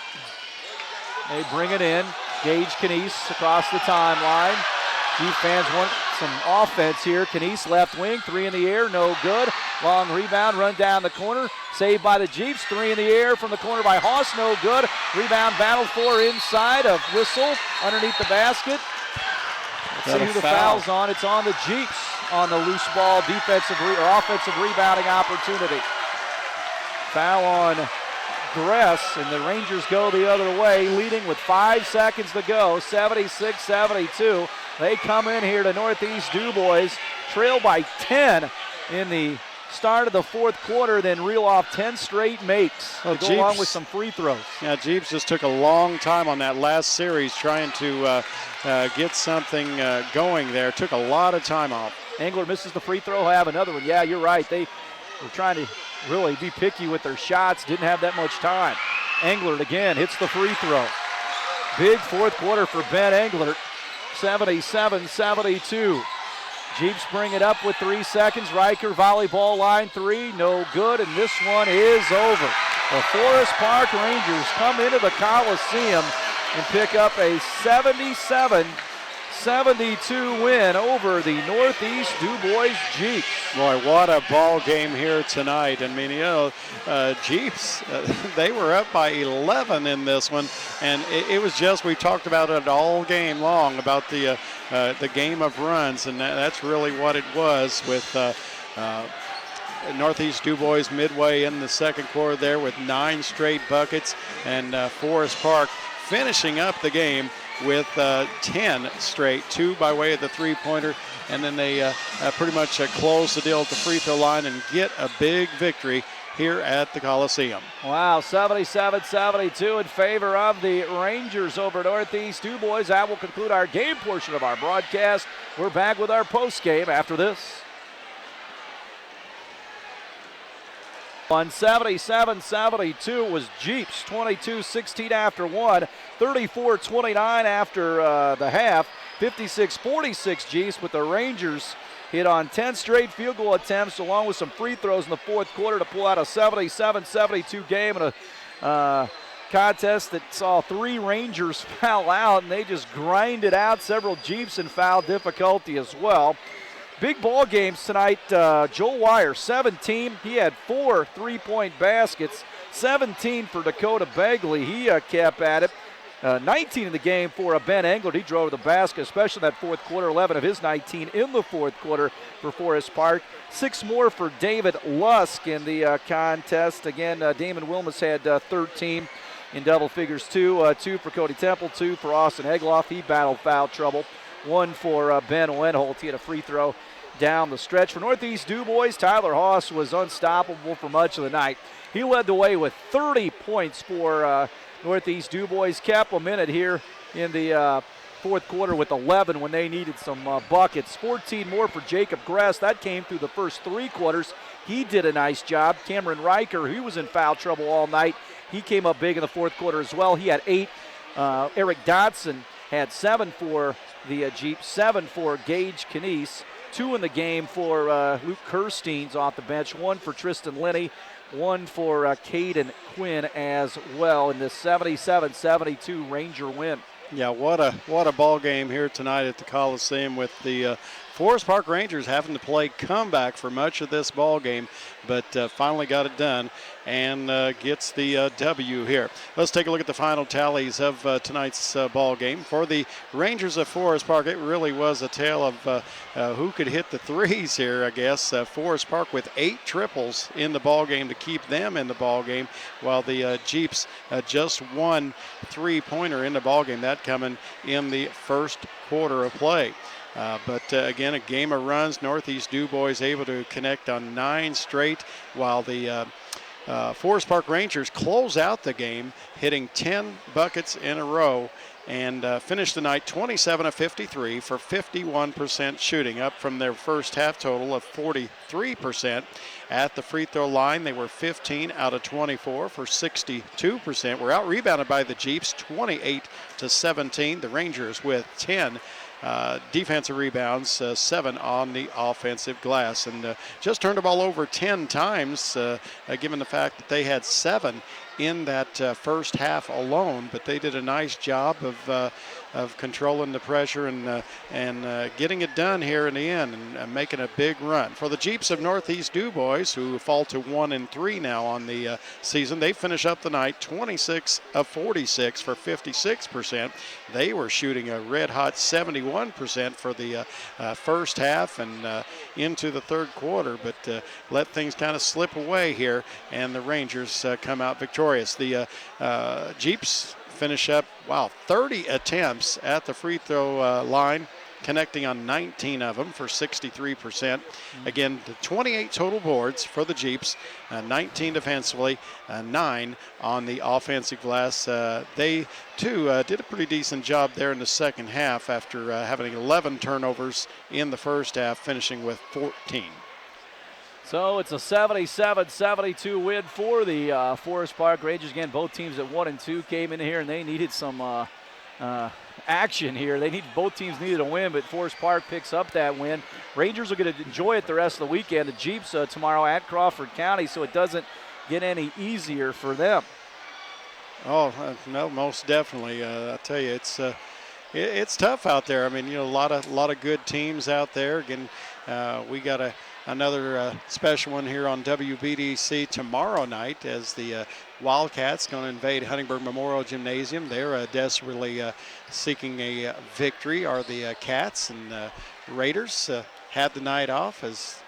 Speaker 1: They bring it in. Gage Canese across the timeline. Jeep fans want some offense here. Canese left wing, 3 in the air, no good. Long rebound, run down the corner. Saved by the Jeeps, 3 in the air from the corner by Haas, no good. Rebound battled for inside of Whistle underneath the basket. Let's see who the foul's on. It's on the Jeeps on the loose ball offensive rebounding opportunity. Foul on Gress, and the Rangers go the other way, leading with 5 seconds to go, 76-72. They come in here to Northeast Dubois, trail by 10 in the start of the fourth quarter, then reel off 10 straight makes to go along with some free throws.
Speaker 2: Yeah, Jeeps just took a long time on that last series trying to get something going there. Took a lot of time off.
Speaker 1: Engler misses the free throw, have another one. Yeah, you're right. They were trying to really be picky with their shots, didn't have that much time. Englert again hits the free throw. Big fourth quarter for Ben Englert, 77-72. Jeeps bring it up with 3 seconds. Riker volleyball line 3, no good, and this one is over. The Forest Park Rangers come into the Coliseum and pick up a 77-72 win over the Northeast Dubois Jeeps.
Speaker 2: Boy, what a ball game here tonight. I mean, Jeeps, they were up by 11 in this one, and it was just, we talked about it all game long, about the game of runs, and that's really what it was with Northeast Dubois midway in the second quarter there with 9 straight buckets, and Forest Park finishing up the game with 10 straight, 2 by way of the three-pointer, and then they pretty much close the deal at the free throw line and get a big victory here at the Coliseum.
Speaker 1: Wow, 77-72 in favor of the Rangers over Northeast Dubois. That will conclude our game portion of our broadcast. We're back with our post game after this. On 77-72 was Jeeps, 22-16 after 1, 34-29 after the half, 56-46 Jeeps, with the Rangers hit on 10 straight field goal attempts along with some free throws in the fourth quarter to pull out a 77-72 game in a contest that saw 3 Rangers foul out, and they just grinded out several Jeeps in foul difficulty as well. Big ball games tonight. Joel Wire, 17. He had 4 3-point baskets, 17 for Dakota Begley. He kept at it. 19 in the game for Ben Englert. He drove the basket, especially in that fourth quarter. 11 of his 19 in the fourth quarter for Forest Park. 6 more for David Lusk in the contest. Again, Damon Wilmus had 13 in double figures. 2 for Cody Temple, 2 for Austin Egloff. He battled foul trouble. 1 for Ben Wenholt. He had a free throw down the stretch. For Northeast Dubois, Tyler Haas was unstoppable for much of the night. He led the way with 30 points for Northeast Dubois. Kept a minute here in the fourth quarter with 11 when they needed some buckets. 14 more for Jacob Gress. That came through the first 3 quarters. He did a nice job. Cameron Riker, who was in foul trouble all night, he came up big in the fourth quarter as well. He had 8. Eric Dotson had 7 for the Jeeps, 7 for Gage Canese, 2 in the game for Luke Kirsteins off the bench, 1 for Tristan Linney, 1 for Caden Quinn as well in this 77-72 Ranger win.
Speaker 2: Yeah, what a ball game here tonight at the Coliseum with the Forest Park Rangers having to play comeback for much of this ball game, but finally got it done and gets the W here. Let's take a look at the final tallies of tonight's ball game. For the Rangers of Forest Park, it really was a tale of who could hit the threes here, I guess. Forest Park with 8 triples in the ball game to keep them in the ball game, while the Jeeps just 1 3-pointer in the ball game, that coming in the first quarter of play. But again, a game of runs. Northeast Dubois able to connect on 9 straight, while the Forest Park Rangers close out the game, hitting 10 buckets in a row, and finished the night 27 of 53 for 51% shooting, up from their first half total of 43%. At the free throw line, they were 15 out of 24 for 62%. Were out-rebounded by the Jeeps 28-17. The Rangers with 10 defensive rebounds, 7 on the offensive glass, and just turned the ball over 10 times, given the fact that they had 7 in that first half alone. But they did a nice job of controlling the pressure and getting it done here in the end, and making a big run. For the Jeeps of Northeast Dubois, who fall to 1-3 now on the season, they finish up the night 26 of 46 for 56%. They were shooting a red-hot 71% for the first half and into the third quarter, but let things kind of slip away here, and the Rangers come out victorious. The Jeeps finish up, 30 attempts at the free throw line, connecting on 19 of them for 63%. Again, the 28 total boards for the Jeeps, 19 defensively, 9 on the offensive glass. They, too, did a pretty decent job there in the second half after having 11 turnovers in the first half, finishing with 14.
Speaker 1: So it's a 77-72 win for the Forest Park Rangers. Again, both teams at 1-2 came in here, and they needed some action here. Both teams needed a win, but Forest Park picks up that win. Rangers are going to enjoy it the rest of the weekend. The Jeeps tomorrow at Crawford County, so it doesn't get any easier for them.
Speaker 2: Oh, no, most definitely. I tell you, it's tough out there. I mean, a lot of good teams out there. Again, we got another special one here on WBDC tomorrow night, as the Wildcats going to invade Huntingburg Memorial Gymnasium. They're desperately seeking a victory. Are the Cats, and Raiders had the night off as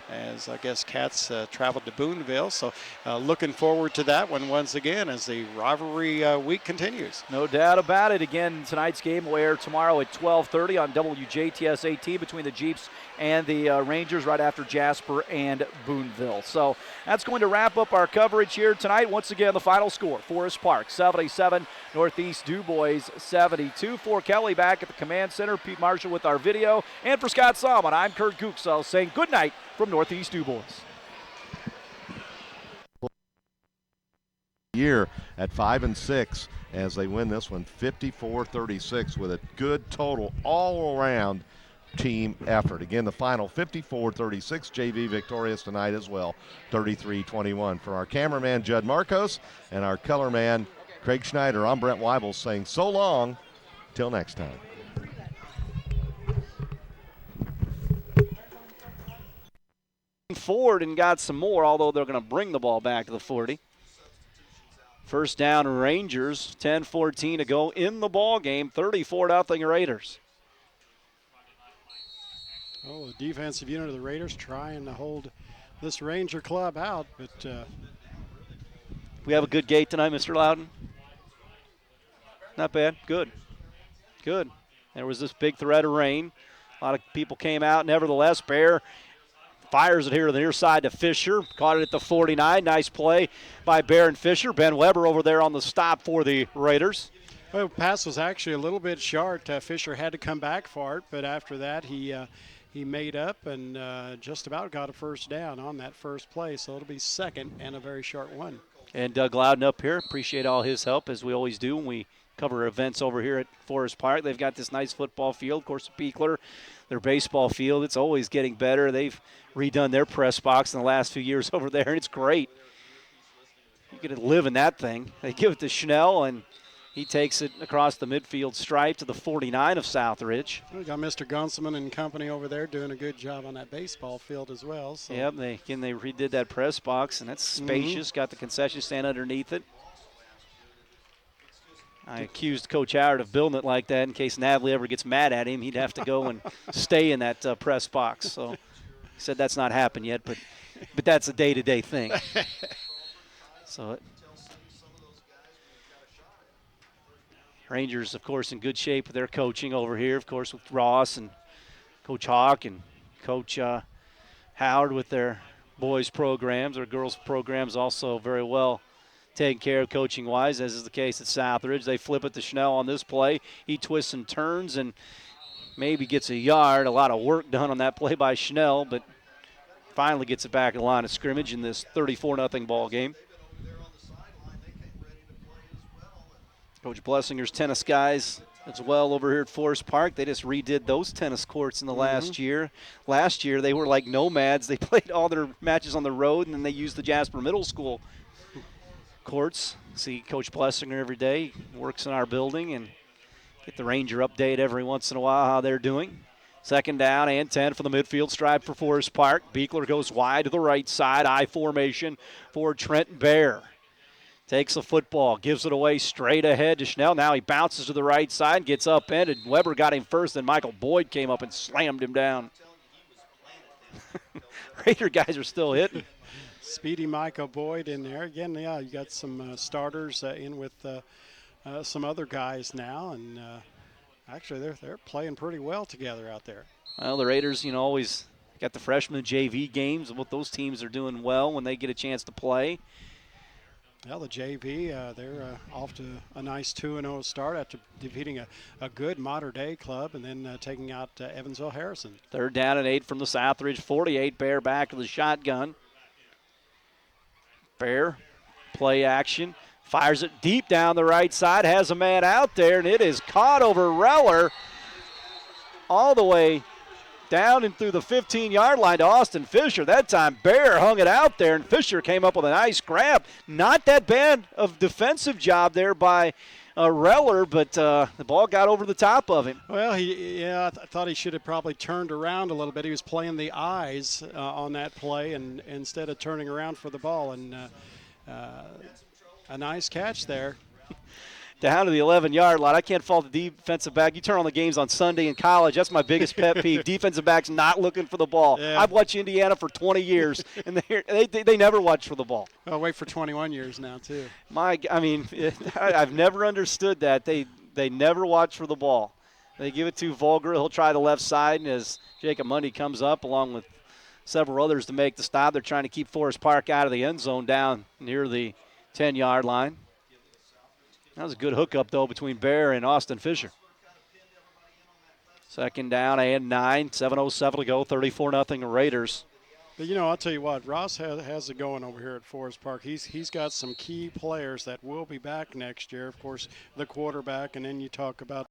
Speaker 2: I guess Cats traveled to Boonville. So looking forward to that one once again as the rivalry week continues.
Speaker 1: No doubt about it. Again, tonight's game will air tomorrow at 12:30 on WJTS 18 between the Jeeps and the Rangers, right after Jasper and Boonville. So that's going to wrap up our coverage here tonight. Once again, the final score, Forest Park 77, Northeast Dubois 72. For Kelly back at the command center, Pete Marshall with our video, and for Scott Salmon, I'm Kurt Kuchsel saying good night from Northeast Dubois.
Speaker 3: Year at 5-6 as they win this one 54-36 with a good total all around team effort. Again, the final 54-36, JV victorious tonight as well, 33-21. For our cameraman Judd Marcos and our color man Craig Schneider, I'm Brent Weibel saying so long till next time.
Speaker 1: Forward and got some more, although they're going to bring the ball back to the 40. First down Rangers, 10-14 to go in the ball game, 34-0 Raiders.
Speaker 2: Oh, the defensive unit of the Raiders trying to hold this Ranger club out, but
Speaker 1: we have a good gate tonight, Mr. Loudon. Not bad. Good. Good. There was this big threat of rain. A lot of people came out. Nevertheless, Bear fires it here to the near side to Fisher. Caught it at the 49. Nice play by Bear and Fisher. Ben Weber over there on the stop for the Raiders.
Speaker 2: Well, the pass was actually a little bit short. Fisher had to come back for it, but after that he made up and just about got a first down on that first play. So it'll be second and a very short one.
Speaker 1: And Doug Loudon up here. Appreciate all his help, as we always do when we cover events over here at Forest Park. They've got this nice football field. Of course, Beekler, their baseball field, it's always getting better. They've redone their press box in the last few years over there, and it's great. You get to live in that thing. They give it to Schnell, and he takes it across the midfield stripe to the 49 of Southridge.
Speaker 2: We got Mr. Gunselman and company over there doing a good job on that baseball field as well. So.
Speaker 1: Yep, they redid that press box, and that's spacious. Got the concession stand underneath it. I accused Coach Howard of building it like that in case Navely ever gets mad at him. He'd have to go and stay in that press box. So he said that's not happened yet, but that's a day-to-day thing. So Rangers, of course, in good shape with their coaching over here, of course, with Ross and Coach Hawk and Coach Howard with their boys' programs. Their girls' programs also very well taken care of coaching-wise, as is the case at Southridge. They flip it to Schnell on this play. He twists and turns and maybe gets a yard. A lot of work done on that play by Schnell, but finally gets it back in the line of scrimmage in this 34-0 ball game. Coach Blessinger's tennis guys as well over here at Forest Park. They just redid those tennis courts in the last year. Last year they were like nomads. They played all their matches on the road, and then they used the Jasper Middle School courts. See Coach Blessinger every day. He works in our building, and get the Ranger update every once in a while how they're doing. Second down and 10 for the midfield stripe for Forest Park. Beekler goes wide to the right side. I formation for Trent Bear. Takes the football, gives it away straight ahead to Schnell. Now he bounces to the right side, gets upended. Weber got him first, then Michael Boyd came up and slammed him down. Raider guys are still hitting.
Speaker 2: Speedy Michael Boyd in there. Again, yeah, you got some starters in with some other guys now, and actually they're playing pretty well together out there.
Speaker 1: Well, the Raiders, always got the freshman JV games, and what those teams are doing well when they get a chance to play.
Speaker 2: Well, the JV, they're off to a nice 2-0 start after defeating a good modern-day club and then taking out Evansville Harrison.
Speaker 1: Third down and 8 from the Southridge 48. Bear back to the shotgun. Bear, play action, fires it deep down the right side, has a man out there, and it is caught over Reller all the way down and through the 15-yard line to Austin Fisher. That time Bear hung it out there, and Fisher came up with a nice grab. Not that bad of defensive job there by Reller, but the ball got over the top of him.
Speaker 2: Well, I thought he should have probably turned around a little bit. He was playing the eyes on that play and instead of turning around for the ball, and a nice catch there.
Speaker 1: Down to the 11-yard line. I can't fault the defensive back. You turn on the games on Sunday in college. That's my biggest pet peeve. Defensive backs not looking for the ball.
Speaker 2: Yeah.
Speaker 1: I've watched Indiana for 20 years, and they never watch for the ball.
Speaker 2: I'll wait for 21 years now, too.
Speaker 1: I've never understood that. They never watch for the ball. They give it to Vulgar. He'll try the left side, and as Jacob Mundy comes up along with several others to make the stop, they're trying to keep Forest Park out of the end zone down near the 10-yard line. That was a good hookup, though, between Bear and Austin Fisher. Second down and 9, 7:07 to go, 34-0 Raiders.
Speaker 2: But, I'll tell you what, Ross has it going over here at Forest Park. He's got some key players that will be back next year. Of course, the quarterback, and then you talk about